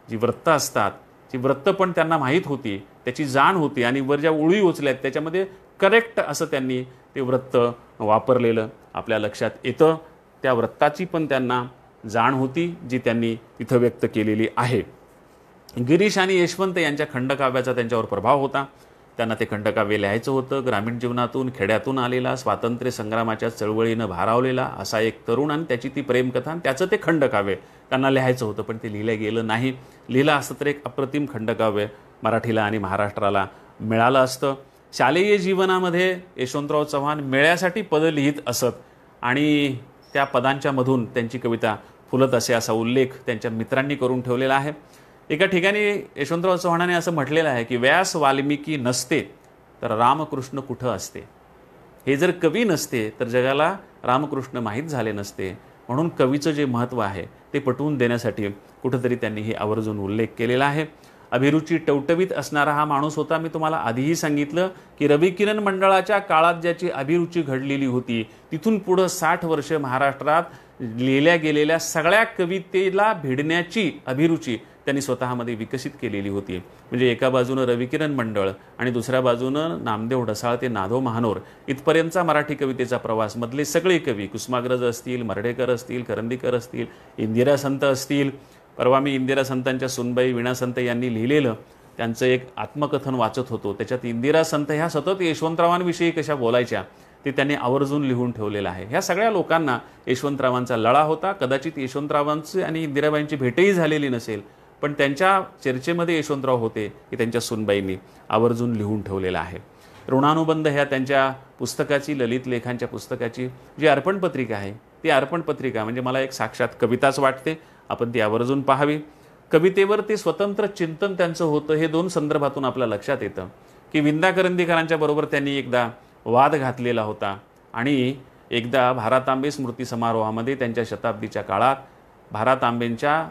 जी वृत्त असतात ती वृत्त पण त्यांना माहीत होती, त्याची जाण होती आणि वर ज्या ओळी उचल्यात त्याच्यामध्ये करेक्ट असं त्यांनी ते वृत्त वापरलेलं आपल्या लक्षात येतं. त्या वृत्ताची पण त्यांना जाण होती जी त्यांनी तिथं व्यक्त केलेली आहे. गिरीश आणि यशवंत यांच्या खंडकाव्याचा त्यांच्यावर प्रभाव होता. त्यांना ते खंडकाव्य लिहायचं होतं. ग्रामीण जीवनातून, खेड्यातून आलेला, स्वातंत्र्य संग्रामाच्या चळवळीनं भारावलेला असा एक तरुण आणि त्याची ती प्रेमकथा आणि त्याचं ते खंडकाव्य त्यांना लिहायचं होतं, पण ते लिहिलं गेलं नाही. लिहिलं असतं तर एक अप्रतिम खंडकाव्य मराठीला आणि महाराष्ट्राला मिळालं असतं. शालेय जीवनामध्ये यशवंतराव चव्हाण मेळ्यासाठी पदं लिहित असत आणि त्या पदांच्या मधून त्यांची कविता फुलत असे असा उल्लेख त्यांच्या मित्रांनी करून ठेवलेला आहे. एका ठिकाणी यशवंतराव चव्हाणाने असं म्हटलेलं आहे की व्यास वाल्मिकी नसते तर रामकृष्ण कुठं असते. हे जर कवी नसते तर जगाला रामकृष्ण माहीत झाले नसते. म्हणून कवीचं जे महत्त्व आहे ते पटवून देण्यासाठी कुठंतरी त्यांनी हे आवर्जून उल्लेख केलेला आहे. अभिरुची टवटवीत असणारा हा माणूस होता. मी तुम्हाला आधीही सांगितलं की रवी किरण मंडळाच्या काळात ज्याची अभिरुची घडलेली होती तिथून पुढं 60 वर्ष महाराष्ट्रात लिहिल्या गेलेल्या सगळ्या कवितेला भिडण्याची अभिरुची त्यांनी स्वतःमध्ये विकसित केलेली होती. म्हणजे एका बाजूनं रविकिरण मंडळ आणि दुसऱ्या बाजूनं नामदेव ढसाळ ते नाधो महानोर इथपर्यंतचा मराठी कवितेचा प्रवास मधले सगळे कवी, कुसुमाग्रज असतील, मर्ढेकर असतील, करंदीकर असतील, इंदिरा संत असतील. परवा मी इंदिरा संतांच्या सुनबाई वीणा संत यांनी लिहिलेलं त्यांचं एक आत्मकथन वाचत होतो. त्याच्यात इंदिरा संत ह्या सतत यशवंतरावांविषयी कशा बोलायच्या ते त्यांनी आवर्जून लिहून ठेवलेलं आहे. ह्या सगळ्या लोकांना यशवंतरावांचा लळा होता. कदाचित यशवंतरावांची आणि इंदिराबाईंची भेटही झालेली नसेल, पण त्यांच्या चर्चेमध्ये यशवंतराव होते की त्यांच्या सुनबाईंनी आवर्जून लिहून ठेवलेलं आहे. ऋणानुबंध ह्या त्यांच्या पुस्तकाची, ललित लेखांच्या पुस्तकाची जी अर्पण पत्रिका आहे ती अर्पण पत्रिका म्हणजे मला एक साक्षात कविताच वाटते. आपण ती आवर्जून पाहावी. कवितेवर ते स्वतंत्र चिंतन त्यांचं होतं हे 2 संदर्भातून आपल्या लक्षात येतं की विंदा करंदीकरांच्या बरोबर त्यांनी एकदा वाद घातलेला होता आणि एकदा भारातांबे स्मृती समारोहामध्ये त्यांच्या शताब्दीच्या काळात भारातांबेंच्या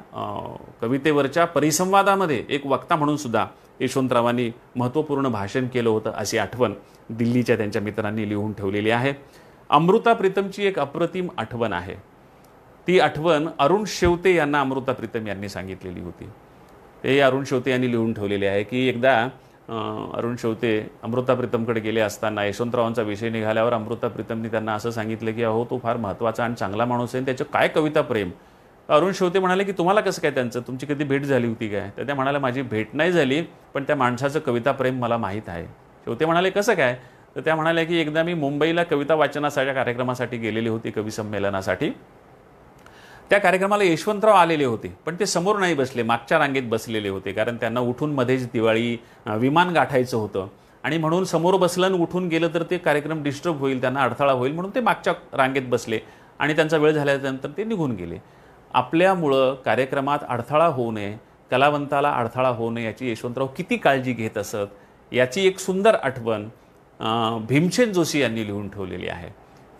कवितेवरच्या परिसंवादामध्ये एक वक्ता म्हणून सुद्धा यशवंतरावांनी महत्त्वपूर्ण भाषण केलं होतं अशी आठवण दिल्लीच्या त्यांच्या मित्रांनी लिहून ठेवलेली आहे. अमृता प्रीतमची एक अप्रतिम आठवण आहे. ती आठवण अरुण शेवते यांना अमृता प्रीतम यांनी सांगितलेली होती. ते अरुण शेवते यांनी लिहून ठेवलेले आहे की एकदा अरुण शेवते अमृता प्रीतमकडे गेले असताना यशवंतरावांचा विषय निघाल्यावर अमृता प्रीतमनी त्यांना असं सांगितलं की अहो तो फार महत्त्वाचा आणि चांगला माणूस आहे, त्याचं काय कविता प्रेम. अरुण शेवते म्हणाले की तुम्हाला कसं काय त्यांचं, तुमची कधी भेट झाली होती काय. तर त्या म्हणाल्या माझी भेट नाही झाली पण त्या माणसाचं कविता प्रेम मला माहीत आहे. शेवते म्हणाले कसं काय. तर त्या म्हणाल्या की एकदा मी मुंबईला कविता वाचनाच्या कार्यक्रमासाठी गेलेली होती, कवी संमेलनासाठी. त्या कार्यक्रमाला यशवंतराव आलेले होते पण ते समोर नाही बसले, मागच्या रांगेत बसलेले होते. कारण त्यांना उठून मध्येच दिवाळी विमान गाठायचं होतं आणि म्हणून समोर बसलं आणि उठून गेलं तर ते कार्यक्रम डिस्टर्ब होईल, त्यांना अडथळा होईल म्हणून ते मागच्या रांगेत बसले आणि त्यांचा वेळ झाल्यानंतर ते निघून गेले. आपल्यामुळं कार्यक्रमात अडथळा होऊ नये, कलावंताला अडथळा होऊ नये याची यशवंतराव किती काळजी घेत असत याची एक सुंदर आठवण भीमसेन जोशी यांनी लिहून ठेवलेली आहे.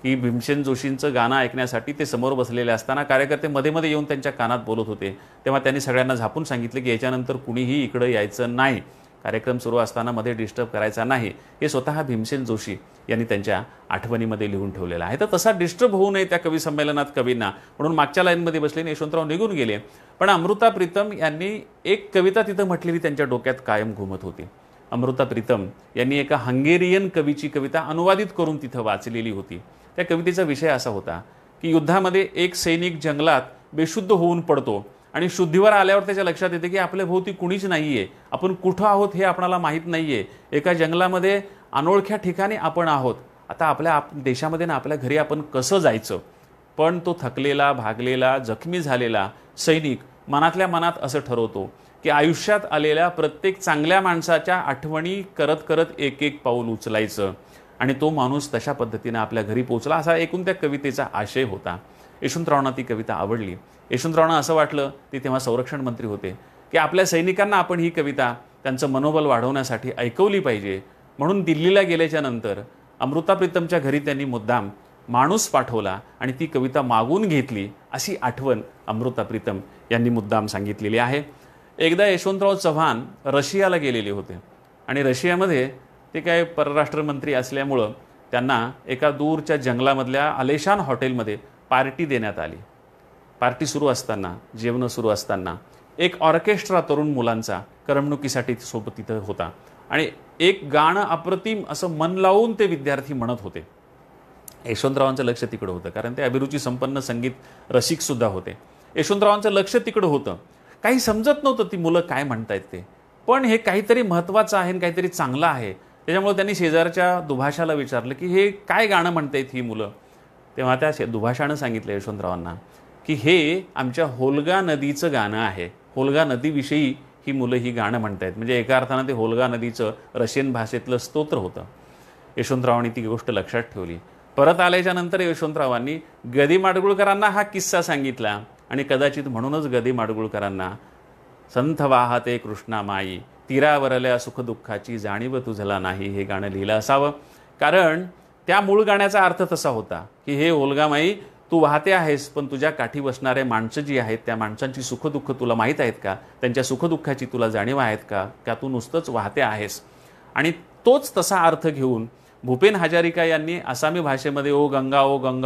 की भीमसेन जोशींचं गाणं ऐकण्यासाठी ते समोर बसलेले असताना कार्यकर्ते मध्ये मध्ये येऊन त्यांच्या कानात बोलत होते. तेव्हा त्यांनी सगळ्यांना झापून सांगितलं की याच्यानंतर कुणीही इकडं यायचं नाही, कार्यक्रम सुरू असताना मध्ये डिस्टर्ब करायचा नाही. हे स्वतः भीमसेन जोशी यांनी त्यांच्या आठवणीमध्ये लिहून ठेवलेलं आहे. तर तसा डिस्टर्ब होऊ नये त्या कवी संमेलनात कवींना म्हणून मागच्या लाईनमध्ये बसले आणि यशवंतराव निघून गेले. पण अमृता प्रीतम यांनी एक कविता तिथं म्हटलेली त्यांच्या डोक्यात कायम घुमत होती. अमृता प्रीतम यांनी एका हंगेरियन कवीची कविता अनुवादित करून तिथं वाचलेली होती. त्या कवितेचा विषय असा होता की युद्धामध्ये एक सैनिक जंगलात बेशुद्ध होऊन पडतो आणि शुद्धीवर आल्यावर त्याच्या लक्षात येते की आपल्या भोवती कुणीच नाही आहे, आपण कुठं आहोत हे आपल्याला माहीत नाही आहे, एका जंगलामध्ये अनोळख्या ठिकाणी आपण आहोत. आता आपल्या देशामध्ये ना आपल्या घरी आपण कसं जायचं. पण तो थकलेला, भागलेला, जखमी झालेला सैनिक मनातल्या मनात असं ठरवतो की आयुष्यात आलेल्या प्रत्येक चांगल्या माणसाच्या आठवणी करत करत एक एक पाऊल उचलायचं आणि तो माणूस तशा पद्धतीने आपल्या घरी पोहोचला असा एकूण त्या कवितेचा आशय होता. यशवंतरावांना ती कविता आवडली. यशवंतरावांना असं वाटलं, ते तेव्हा संरक्षण मंत्री होते, की आपल्या सैनिकांना आपण ही कविता त्यांचं मनोबल वाढवण्यासाठी ऐकवली पाहिजे. म्हणून दिल्लीला गेल्याच्या नंतर अमृता प्रीतमच्या घरी त्यांनी मुद्दाम माणूस पाठवला आणि ती कविता मागून घेतली अशी आठवण अमृता प्रीतम यांनी मुद्दाम सांगितलेली आहे. एकदा यशवंतराव चव्हाण रशियाला गेलेले होते आणि रशियामध्ये ते काय परराष्ट्र मंत्री असल्यामुळं त्यांना एका दूरच्या जंगलामधल्या आलेशान हॉटेलमध्ये पार्टी देण्यात आली. पार्टी सुरू असताना, जेवण सुरू असताना एक ऑर्केस्ट्रा तरुण मुलांचा करमणुकीसाठी सोबत तिथं होता आणि एक गाणं अप्रतिम असं मन लावून ते विद्यार्थी म्हणत होते. यशवंतरावांचं लक्ष तिकडं होतं कारण ते अभिरुची संपन्न संगीत रसिक सुद्धा होते. यशवंतरावांचं लक्ष तिकडं होतं. काही समजत नव्हतं ती मुलं काय म्हणतायत ते, पण हे काहीतरी महत्त्वाचं आहे, काहीतरी चांगलं आहे. त्याच्यामुळे त्यांनी शेजारच्या दुभाषाला विचारलं की हे काय गाणं म्हणतायत ही मुलं. तेव्हा त्या दुभाषानं सांगितलं यशवंतरावांना की हे आमच्या होलगा नदीचं गाणं आहे, होलगा नदीविषयी ही मुलं ही गाणं म्हणतायत. म्हणजे एका अर्थानं ते होलगा नदीचं रशियन भाषेतलं स्तोत्र होतं. यशवंतरावांनी ती गोष्ट लक्षात ठेवली. परत आल्याच्या नंतर यशवंतरावांनी गदी माडगुळकरांना हा किस्सा सांगितला आणि कदाचित म्हणूनच गदी माडगुळकरांना संथ वाहते कृष्णा माई, तीरावरल्या सुखदुःखाची जाणीव तुझला नाही हे गाणं लिहिलं असावं. कारण त्या मूळ गाण्याचा अर्थ तसा होता की हे ओलगामाई, तू वाहते आहेस, पण तुझ्या काठी बसणारे माणसं जी आहेत त्या माणसांची सुखदुःख तुला माहीत आहेत का? त्यांच्या सुखदुःखाची तुला जाणीव आहेत का तू नुसतंच वाहते आहेस? आणि तोच तसा अर्थ घेऊन भूपेन हजारिका यांनी आसामी भाषेमध्ये ओ गंगा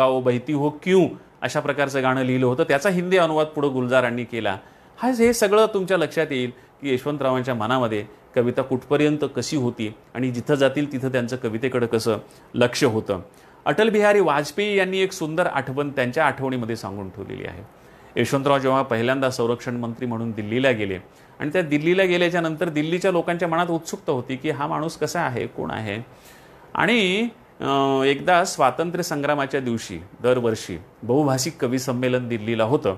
ओ बहती हो क्यों अशा प्रकारचं गाणं लिहिलं होतं. त्याचा हिंदी अनुवाद पुढे गुलजारांनी केला. हे सगळं तुमच्या लक्षात येईल की यशवंतरावांच्या मनामध्ये कविता कुठपर्यंत कशी होती आणि जिथं जातील तिथं त्यांचं कवितेकडे कसं लक्ष होतं. अटल बिहारी वाजपेयी यांनी एक सुंदर आठवण त्यांच्या आठवणीमध्ये सांगून ठेवलेली आहे. यशवंतराव जेव्हा पहिल्यांदा संरक्षण मंत्री म्हणून दिल्लीला गेले आणि त्या दिल्लीला गेल्याच्या नंतर दिल्लीच्या लोकांच्या मनात उत्सुकता होती की हा माणूस कसा आहे, कोण आहे. आणि एकदा स्वातंत्र्य संग्रामाच्या दिवशी दरवर्षी बहुभाषिक कवी संमेलन दिल्लीला होतं.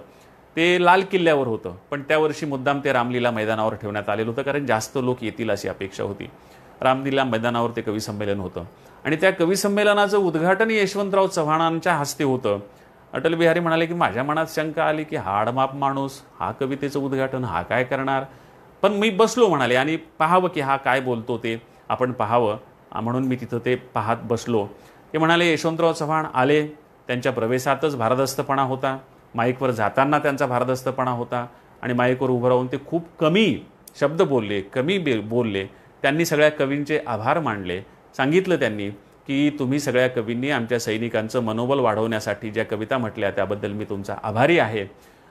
ते लाल किल्ल्यावर होतं, पण त्या वर्षी मुद्दाम ते रामलीला मैदानावर ठेवण्यात आलेलं होतं कारण जास्त लोक येतील अशी अपेक्षा होती. रामलीला मैदानावर ते कवी संमेलन होतं आणि त्या कवी संमेलनाचं उद्घाटन यशवंतराव चव्हाणांच्या हस्ते होतं. अटल बिहारी म्हणाले की माझ्या मनात शंका आली की हाडमाप माणूस, हा कवितेचं उद्घाटन हा काय करणार. पण मी बसलो म्हणाले आणि पाहावं की हा काय बोलतो ते आपण पाहावं म्हणून मी तिथं ते पाहत बसलो. ते म्हणाले यशवंतराव चव्हाण आले, त्यांच्या प्रवेशातच भारदस्तपणा होता, माईकवर जाताना त्यांचा भारदस्तपणा होता आणि माईकवर उभं राहून ते खूप कमी शब्द बोलले, कमी बोलले. त्यांनी सगळ्या कवींचे आभार मानले. सांगितलं त्यांनी की तुम्ही सगळ्या कवींनी आमच्या सैनिकांचं मनोबल वाढवण्यासाठी ज्या कविता म्हटल्या त्याबद्दल मी तुमचा आभारी आहे.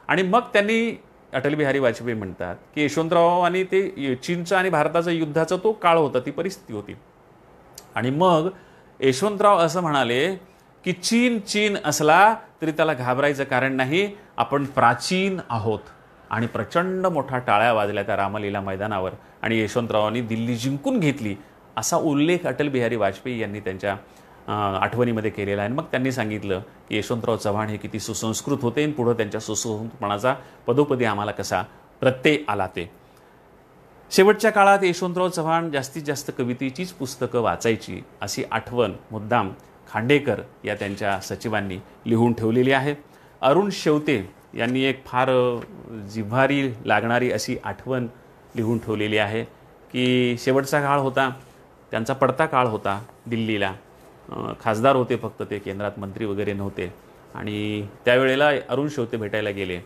आणि मग त्यांनी अटल बिहारी वाजपेयी म्हणतात की यशवंतराव आणि ते चीनचं आणि भारताचं युद्धाचा तो काळ होता, ती परिस्थिती होती. आणि मग यशवंतराव असं म्हणाले की चीन असला तरी त्याला घाबरायचं कारण नाही, आपण प्राचीन आहोत. आणि प्रचंड मोठा टाळ्या वाजल्या त्या रामलीला मैदानावर आणि यशवंतरावांनी दिल्ली जिंकून घेतली असा उल्लेख अटल बिहारी वाजपेयी यांनी त्यांच्या आठवणीमध्ये केलेला आहे. मग त्यांनी सांगितलं की यशवंतराव चव्हाण हे किती सुसंस्कृत होते आणि पुढं त्यांच्या सुसंस्कृतपणाचा पदोपदी आम्हाला कसा प्रत्यय आला ते. शेवटच्या काळात यशवंतराव चव्हाण जास्तीत जास्त कवितेचीच पुस्तकं वाचायची अशी आठवण मुद्दाम खांडेकर या त्यांच्या सचिवांनी लिहून ठेवलेली आहे. अरुण शेवते यांनी एक फार जिव्हारी लागणारी अशी आठवण लिहून ठेवलेली आहे की शेवटचा काळ होता, त्यांचा पडता काळ होता. दिल्लीला खासदार होते फक्त, ते केंद्रात मंत्री वगैरे नव्हते. आणि त्यावेळेला अरुण शेवते भेटायला गेले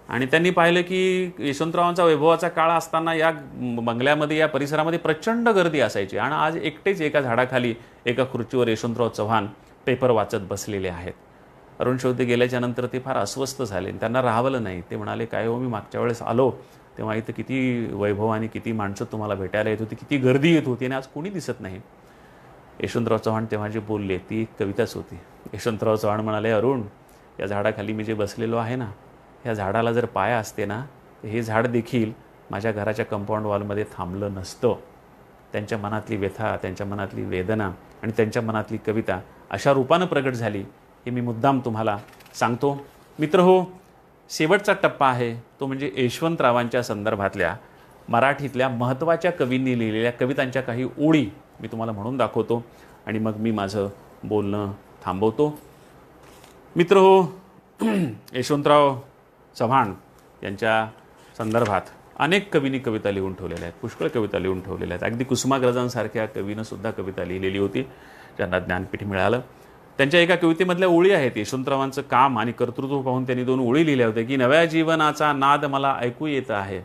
आणि त्यांनी पाहिलं की यशवंतरावांचा वैभवाचा काळ असताना या बंगल्यामध्ये या परिसरामध्ये प्रचंड गर्दी असायची आणि आज एकटेच एका झाडाखाली एका खुर्चीवर यशवंतराव चव्हाण पेपर वाचत बसलेले आहेत. अरुण शेवते गेल्याच्या नंतर ते फार अस्वस्थ झाले, त्यांना राहावलं नाही. ते म्हणाले काय हो, मी मागच्या वेळेस आलो तेव्हा इथं किती वैभव आणि किती माणसं तुम्हाला भेटायला येत होती, किती गर्दी येत होती आणि आज कोणी दिसत नाही. यशवंतराव चव्हाण तेव्हा जे बोलले ती एक कविताच होती. यशवंतराव चव्हाण म्हणाले, अरुण, या झाडाखाली मी जे बसलेलो आहे ना, ह्या झाडाला जर पाया असते ना तर हे झाड देखील माझ्या घराच्या कंपाऊंड वॉलमध्ये थांबलं नसतं. त्यांच्या मनातली व्यथा, त्यांच्या मनातली वेदना आणि त्यांच्या मनातली कविता अशा रूपानं प्रगट झाली हे मी मुद्दाम तुम्हाला सांगतो. मित्रहो, शेवटचा टप्पा आहे तो म्हणजे यशवंतरावांच्या संदर्भातल्या मराठीतल्या महत्त्वाच्या कवींनी लिहिलेल्या कवितांच्या काही ओळी मी तुम्हाला म्हणून दाखवतो आणि मग मी माझं बोलणं थांबवतो. मित्रहो, यशवंतराव चव्हाण यांच्या संदर्भात अनेक कवींनी कविता लिहून ठेवलेल्या आहेत, पुष्कळ कविता लिहून ठेवलेल्या आहेत. अगदी कुसुमाग्रजांसारख्या कवीनं सुद्धा कविता लिहिलेली होती, ज्यांना ज्ञानपीठ मिळालं. त्यांच्या एका कवितेमधल्या ओळी आहेत. यशवंतरावांचं काम आणि कर्तृत्व पाहून त्यांनी 2 ओळी लिहिल्या होत्या की नव्या जीवनाचा नाद मला ऐकू येत आहे,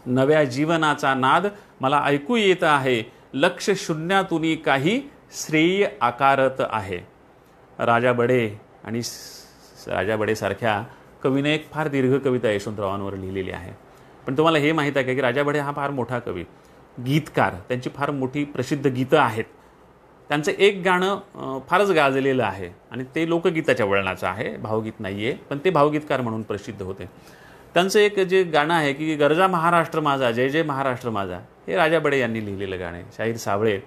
नव्या जीवनाचा नाद मला ऐकू येत आहे, लक्ष शून्यातून काही श्रेय आकारत आहे. राजा बडे सारख्या कवीने एक फार दीर्घ कविता यशवंतरावांवर लिहिलेली आहे. पण तुम्हाला हे माहीत आहे का की राजा बडे हा फार मोठा कवी, गीतकार, त्यांची फार मोठी प्रसिद्ध गीतं आहेत. त्यांचं एक गाणं फारच गाजलेलं आहे आणि ते लोकगीताच्या वळणाचं आहे, भावगीत नाही आहे, पण ते भावगीतकार म्हणून प्रसिद्ध होते. त्यांचं एक जे गाणं आहे की गरजा महाराष्ट्र माझा, जय जय महाराष्ट्र माझा, हे राजा बडे यांनी लिहिलेलं गाणं आहे. शाहीर साबळे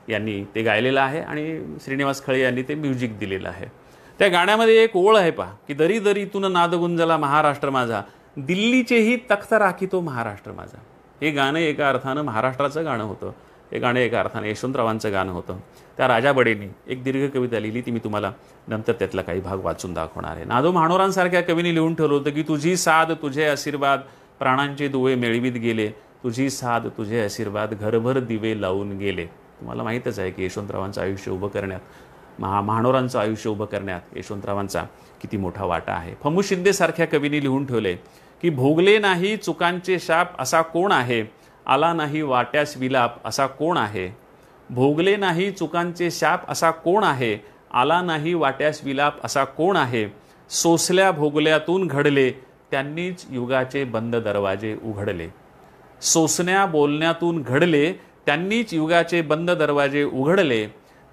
यांनी ते गायलेलं आहे आणि श्रीनिवास खळे यांनी ते म्युझिक दिलेलं आहे. त्या गाण्यामध्ये एक ओळ आहे पहा की दरी दरीतून नाद गुंजला महाराष्ट्र माझा, दिल्लीचेही तख्त राखितो महाराष्ट्र माझा. हे गाणं एका अर्थानं महाराष्ट्राचं गाणं होतं, हे गाणं एका अर्थानं यशवंतरावांचं गाणं होतं. त्या राजा बडेंनी एक दीर्घ कविता लिहिली, ती मी तुम्हाला नंतर त्यातला काही भाग वाचून दाखवणार आहे. नादो महानोरांसारख्या कवींनी लिहून ठेवलं होतं की तुझी साध तुझे आशीर्वाद प्राणांचे दुवे मिळवीत गेले, तुझी साध तुझे आशीर्वाद घरभर दिवे लावून गेले. तुम्हाला माहीतच आहे की यशवंतरावांचं आयुष्य उभं करण्यात महानोरांचं आयुष्य उभं करण्यात यशवंतरावांचा किती मोठा वाटा आहे. फमू शिंदेसारख्या कवींनी लिहून ठेवले की भोगले नाही चुकांचे शाप असा कोण आहे, आला नाही वाट्यास विलाप असा कोण आहे. भोगले नाही चुकांचे शाप असा कोण आहे, आला नाही वाट्यास विलाप असा कोण आहे. सोसल्या भोगल्यातून घडले त्यांनीच युगाचे बंद दरवाजे उघडले. सोसण्या बोलण्यातून घडले त्यांनीच युगाचे बंद दरवाजे उघडले.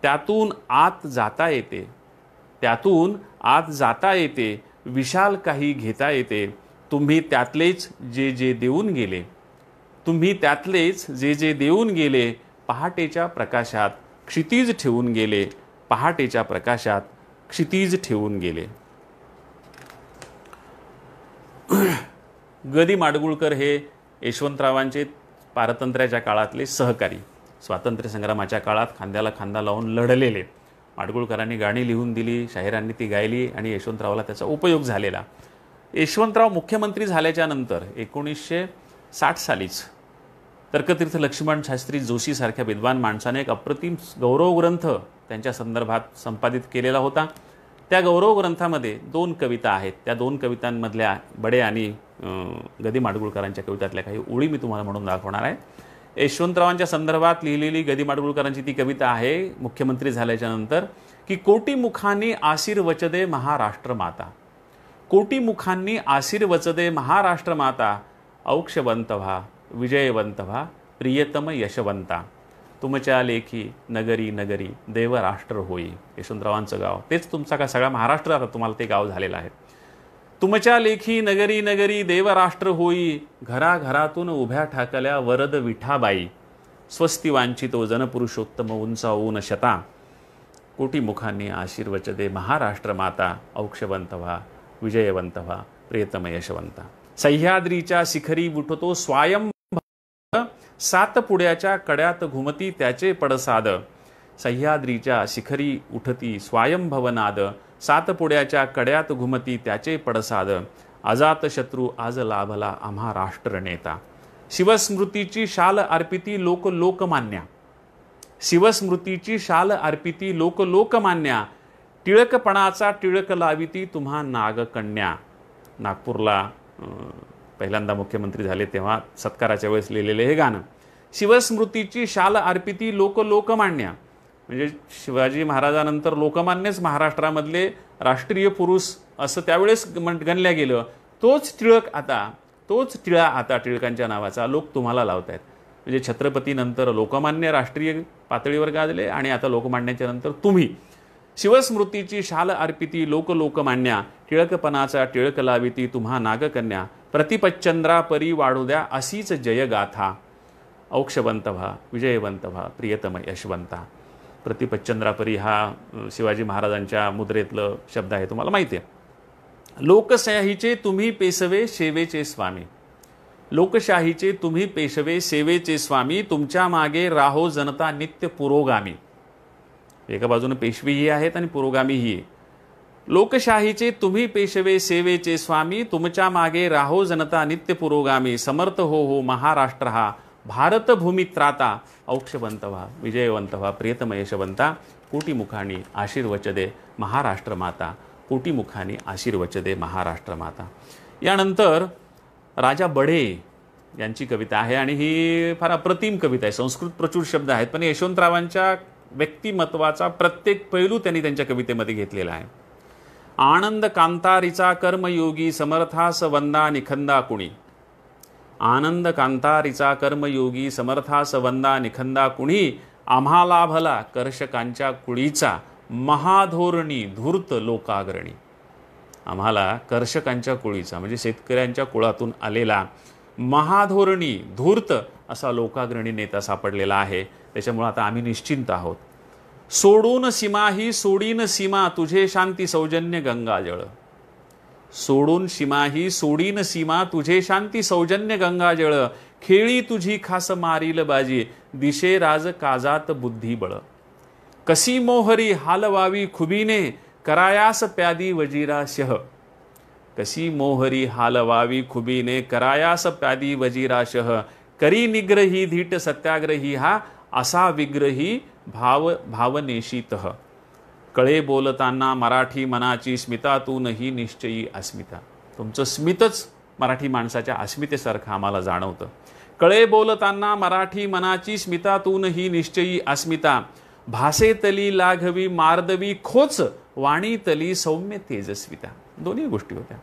त्यातून आत जाता येते, त्यातून आत जाता येते, विशाल काही घेता येते. तुम्ही त्यातलेच जे जे देऊन गेले, तुम्ही त्यातलेच जे जे देऊन गेले. पहाटेच्या प्रकाशात क्षितिज ठेवून गेले, पहाटेच्या प्रकाशात क्षितिज ठेवून गेले. ग दी माडगूळकर हे यशवंतरावांचे पारतंत्र्याच्या काळातले सहकारी, स्वातंत्र्य संग्रामाच्या काळात खांद्याला खांदा लावून लढलेले. माडगूळकरांनी गाणी लिहून दिली, शाहिरांनी ती गायली आणि यशवंतरावाला त्याचा उपयोग झालेला. यशवंतराव मुख्यमंत्री झाल्याच्या नंतर 1960 सालीच तर्कतीर्थ लक्ष्मण शास्त्री जोशीसारख्या विद्वान माणसाने एक अप्रतिम गौरवग्रंथ त्यांच्या संदर्भात संपादित केलेला होता. त्या गौरवग्रंथामध्ये 2 कविता आहेत. त्या 2 कवितांमधल्या बडे आणि ग दी माडगूळकरांच्या कवितातल्या काही ओळी मी तुम्हाला म्हणून दाखवणार आहे. यशवंतरावांच्या संदर्भात लिहिलेली ग दी माडगूळकरांची ती कविता आहे मुख्यमंत्री झाल्याच्या नंतर की कोटी मुखांनी आशीर्वचदे महाराष्ट्र माता, कोटी मुखांनी आशीर्वचदे महाराष्ट्र माता. औक्षवंत व्हा, विजयवंत व्हा, प्रियतम यशवंता. तुमच्या लेखी नगरी नगरी देव राष्ट्र होई. यशवंतरावांचं गाव तेच तुमचा का सगळा महाराष्ट्र आता तुम्हाला ते गाव झालेलं आहे. तुमच्या लेखी नगरी नगरी देव राष्ट्र होई. घराघरातून उभ्या ठाकल्या वरद विठाबाई. स्वस्ती वांछितो जनपुरुषोत्तम उंचावून शता. कोटी मुखांनी आशीर्वचदे महाराष्ट्र माता. औक्षवंत व्हा, विजयवंत व्हा, प्रियतम यशवंता. सह्याद्रीच्या शिखरी उठतो स्वायं 7 पुड्याच्या कड्यात घुमती त्याचे पडसाद. सह्याद्रीच्या शिखरी उठती स्वायंभवनाद. 7 पुड्याच्या कड्यात घुमती त्याचे पडसाद. अजात शत्रू आज लाभला आम्हा राष्ट्रनेता. शिवस्मृतीची शाल अर्पिती लोक लोकमान्या. शिवस्मृतीची शाल अर्पिती लोक लोकमान्या. टिळकपणाचा टिळक लाविती तुम्हा नागकन्या. नागपूरला पहिल्यांदा मुख्यमंत्री झाले तेव्हा सत्काराच्या वेळेस लिहिलेले हे गाणं. शिवस्मृतीची शाल अर्पिती लोक लोकमान्या म्हणजे शिवाजी महाराजानंतर लोकमान्यच महाराष्ट्रामधले राष्ट्रीय पुरुष असं त्यावेळेस गणल्या गेलं. तोच टिळा आता टिळकांच्या नावाचा लोक तुम्हाला लावत आहेत. म्हणजे छत्रपतीनंतर लोकमान्य राष्ट्रीय पातळीवर गाजले आणि आता लोकमान्याच्या नंतर तुम्ही. शिवस्मृतीची शाल अर्पिती लोक लोकमान्या. टिळकपणाचा टिळक लाविती तुम्हा नागकन्या. प्रतिपच्चंद्रा परी वाढू द्या अशीच जयगाथा. औक्षवंत व्हा, विजयवंत व्हा, प्रियतम यशवंता. प्रतिपच्चंद्रापरी हा शिवाजी महाराजांच्या मुद्रेतलं शब्द आहे, तुम्हाला माहिती आहे. लोकशाहीचे तुम्ही पेशवे सेवेचे स्वामी. लोकशाहीचे तुम्ही पेशवे सेवेचे स्वामी. तुमच्या मागे राहो जनता नित्य पुरोगामी. एका बाजूने पेशवेही आहेत आणि पुरोगामीही आहे. लोकशाहीचे तुम्ही पेशवे सेवेचे स्वामी. तुमच्या मागे राहो जनता नित्य पुरोगामी. समर्थ हो महाराष्ट्र हा भारतभूमी त्राता. औक्षवंत व्हा, विजयवंत व्हा, प्रियतम यशवंता. कोटी मुखानी आशीर्वचदे महाराष्ट्र माता. कोटी मुखानी आशीर्वचदे महाराष्ट्र माता. यानंतर राजा बढे यांची कविता आहे आणि ही फार अप्रतिम कविता आहे. संस्कृत प्रचूर शब्द आहेत पण यशवंतरावांच्या व्यक्तिमत्वाचा प्रत्येक पैलू त्यांनी त्यांच्या कवितेमध्ये घेतलेला आहे. आनंद कांतारीचा कर्मयोगी समर्थास वंदा निखंदा कुणी. आनंद कांतारीचा कर्मयोगी समर्थास वंदा निखंदा कुणी. आम्हाला भला कर्षकांच्या कुळीचा महाधोरणी धूर्त लोकाग्रणी. आम्हाला कर्षकांच्या कुळीचा म्हणजे शेतकऱ्यांच्या कुळातून आलेला महाधोरणी धूर्त असा लोकाग्रणी नेता सापडलेला आहे. त्याच्यामुळे आता आम्ही निश्चिंत आहोत. सोडून सीमा ही सोडीन सीमा तुझे शांती सौजन्य गंगाजळ. सोडून सीमा ही सोडीन सीमा तुझे शांती सौजन्य गंगाजळ. खेळी तुझी खास मारील बाजी दिशे राज काजात बुद्धिबळ. कसी मोहरी हालवावी खुबीने करायास प्यादी वजीरा शह. कसी मोहरी हालवावी खुबीने करायास प्यादी वजीरा शह. करी निग्रही धीट सत्याग्रही हा असा विग्रही भावनेशीतः. कळे बोलताना मराठी मनाची स्मितातूनही निश्चयी अस्मिता. तुमचं स्मितच मराठी माणसाच्या अस्मितेसारखं आम्हाला जाणवतं. कळे बोलताना मराठी मनाची स्मितातूनही निश्चयी अस्मिता. भासेतली लाघवी मार्दवी खोच वाणीतली सौम्य तेजस्विता. दोन्ही गोष्टी होत्या.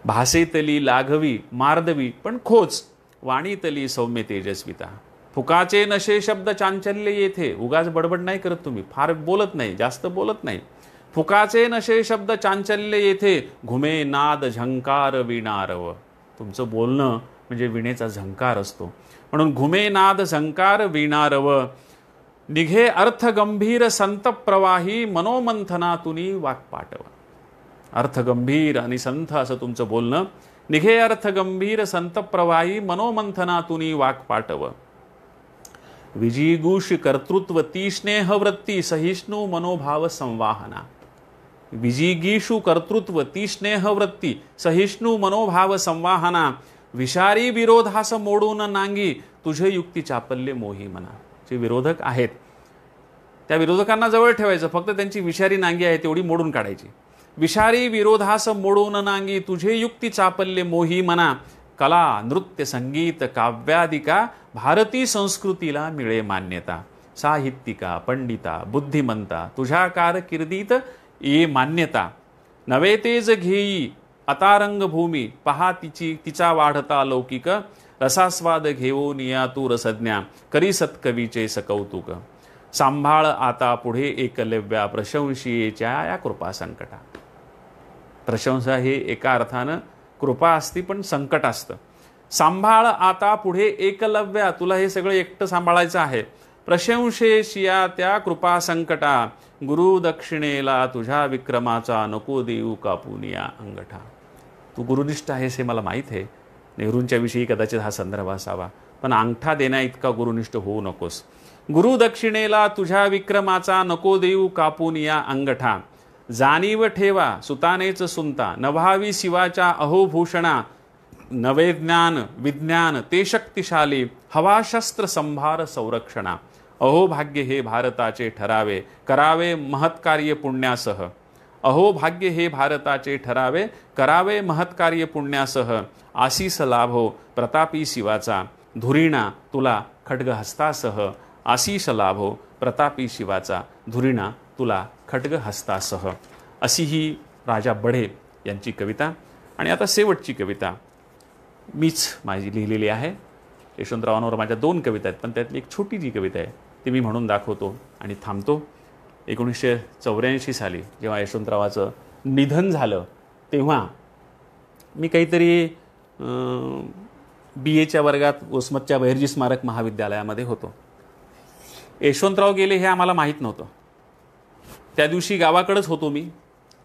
भासेतली लाघवी मार्दवी पण खोच वाणीतली सौम्य तेजस्विता. फुकाचे नशे शब्द चांचल्य येथे. उगाच बडबड नाही करत तुम्ही, फार बोलत नाही, जास्त बोलत नाही. फुकाचे नशे शब्द चांचल्य येथे घुमे नाद झंकार वीणारव. तुमचं बोलणं म्हणजे विणेचा झंकार असतो. म्हणून घुमे नाद झंकार वीणारव. निघे अर्थ गंभीर संत प्रवाही मनोमंथनातुनी वाक्पाटव. अर्थ गंभीर आणि संत असं तुमचं बोलणं. निघे अर्थ गंभीर संत प्रवाही मनोमंथनातुनी वाक्पाटव. विजिगूष कर्तृत्व ती स्नेहवृत्ती सहिष्णू मनोभाव संवाहना. विजिगीषु कर्तृत्व ती स्नेहवृत्ती सहिष्णू मनोभाव संवाहना. विषारी विरोधास मोडून नांगी तुझे युक्ती चापल्य मोही मना. जे विरोधक आहेत त्या विरोधकांना जवळ ठेवायचं, फक्त त्यांची विषारी नांगी आहे तेवढी मोडून काढायची. विषारी विरोधास मोडून नांगी तुझे युक्ती चापल्य मोही मना. कला नृत्य संगीत काव्यादिका भारती संस्कृतीला मिळे मान्यता. साहित्यिका पंडिता बुद्धिमंता तुझ्या कारकिर्दीत ये मान्यता. नवे तेज घेई आता रंगभूमी पहा तिचा वाढता लौकिक. रसास्वाद घेऊन या तू रसज्ञा करी सत्कवीचे सकौतुक. सांभाळ आता पुढे एकलव्या प्रशंसियेच्या या कृपा संकटा. प्रशंसा हे एका अर्थानं कृपा असती पण संकट असतं. सांभाळ आता पुढे एकलव्या. तुला हे सगळं एकटं सांभाळायचं आहे. प्रशंसेशिया त्या कृपा संकटा. गुरु दक्षिणेला तुझ्या विक्रमाचा नको देऊ कापूनिया अंगठा. तू गुरुनिष्ठ आहेस हे मला माहीत आहे. नेहरूंच्या विषयी कदाचित हा संदर्भ असावा, पण अंगठा देण्या इतका गुरुनिष्ठ होऊ नकोस. गुरु दक्षिणेला तुझ्या विक्रमाचा नको देऊ कापूनिया अंगठा. जाणीव ठेवा सुतानेच सुनता नभावी शिवाच्या अहोभूषणा. नवे ज्ञान विज्ञान ते शक्तिशाली हवा शस्त्र संभार संरक्षणा. अहोभाग्य हे भारताचे ठरावे करावे महत्कार्य पुण्यासह. अहोभाग्य हे भारताचे ठरावे करावे महत्कार्य पुण्यासह. आशीष लाभो प्रतापी शिवाचा धुरीणा तुला खड्गहस्तासह. आशीष लाभो प्रतापी शिवाचा धुरीणा तुला खड्गहस्तासह. अशी ही राजा बढे यांची कविता. आणि आता शेवटची कविता मीच माझी लिहिलेली आहे. यशवंतरावांवर माझ्या 2 कविता आहेत, पण त्यातली एक छोटी जी कविता आहे ती मी म्हणून दाखवतो आणि थांबतो. 1984 साली जेव्हा यशवंतरावाचं निधन झालं तेव्हा मी काहीतरी BAच्या वर्गात वसमतच्या बहिर्जी स्मारक महाविद्यालयामध्ये होतो. यशवंतराव गेले हे आम्हाला माहीत नव्हतं. त्या दिवशी गावाकडंच होतो मी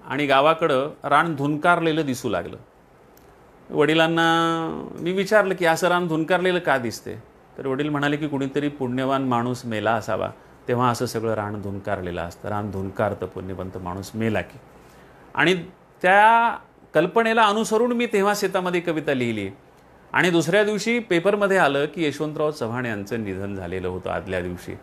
आणि गावाकडं रान धुनकारलेलं दिसू लागलं. वडिलांना मी विचारलं की असं रान धुनकारलेलं का दिसते, तर वडील म्हणाले की कुणीतरी पुण्यवान माणूस मेला असावा तेव्हा असं सगळं रान धुनकारलेलं असतं. रान धुनकारतं पुण्यवंत माणूस मेला की. आणि त्या कल्पनेला अनुसरून मी तेव्हा शेतामध्ये कविता लिहिली. आणि दुसऱ्या दिवशी पेपरमध्ये आलं की यशवंतराव चव्हाण यांचं निधन झालेलं होतं आदल्या दिवशी.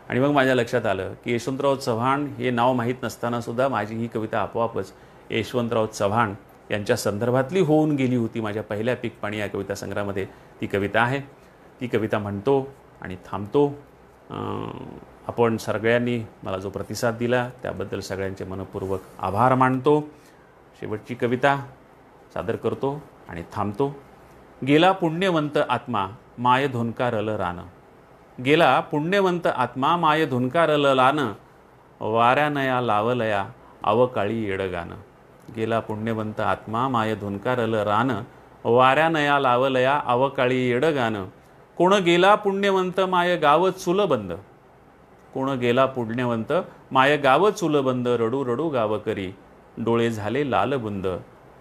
आणि मग माझ्या लक्षात आलं की यशवंतराव चव्हाण हे नाव माहीत नसतानासुद्धा माझी ही कविता आपोआपच यशवंतराव चव्हाण यांच्या संदर्भातली होऊन गेली होती. माझ्या पहिल्या पीक पाणी या कविता संग्रहामध्ये ती कविता आहे. ती कविता म्हणतो आणि थांबतो. आपण सगळ्यांनी मला जो प्रतिसाद दिला त्याबद्दल सगळ्यांचे मनपूर्वक आभार मानतो. शेवटची कविता सादर करतो आणि थांबतो. गेला पुण्यवंत आत्मा माय धुनकारल रान. गेला पुण्यवंत आत्मा माय धुनकारल लान. वाऱ्यानया लावलया अवकाळी येडगान. गेला पुण्यवंत आत्मा माय धुनकारल रान. वाऱ्यानया लावलया अवकाळी येडगान. कोण गेला पुण्यवंत माय गाव चुलबंद. कोण गेला पुण्यवंत माय गाव चुलबंद. रडू रडू गावकरी डोळे झाले लालबुंद.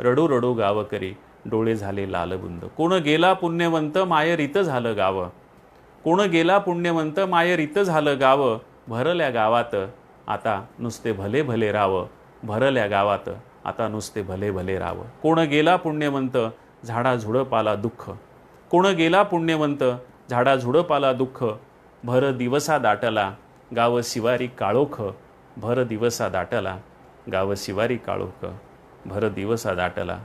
रडू रडू गावकरी डोळे झाले लालबुंद. कोण गेला पुण्यवंत माय रीत झालं गाव. कोण गेला पुण्यवंत माय रीत झालं गाव. भरल्या गावात आता नुसते भले भले राव. भरल्या गावात आता नुसते भले भले राव. कोण गेला पुण्यवंत झाडा झुडपाला दुःख. कोण गेला पुण्यवंत झाडा झुडपाला दुःख. भर दिवसा दाटला गाव शिवारी काळोख. भर दिवसा दाटला गाव शिवारी काळोख, भर दिवसा दाटला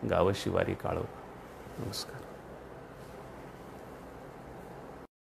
गाव शिवारी काळोख. नमस्कार.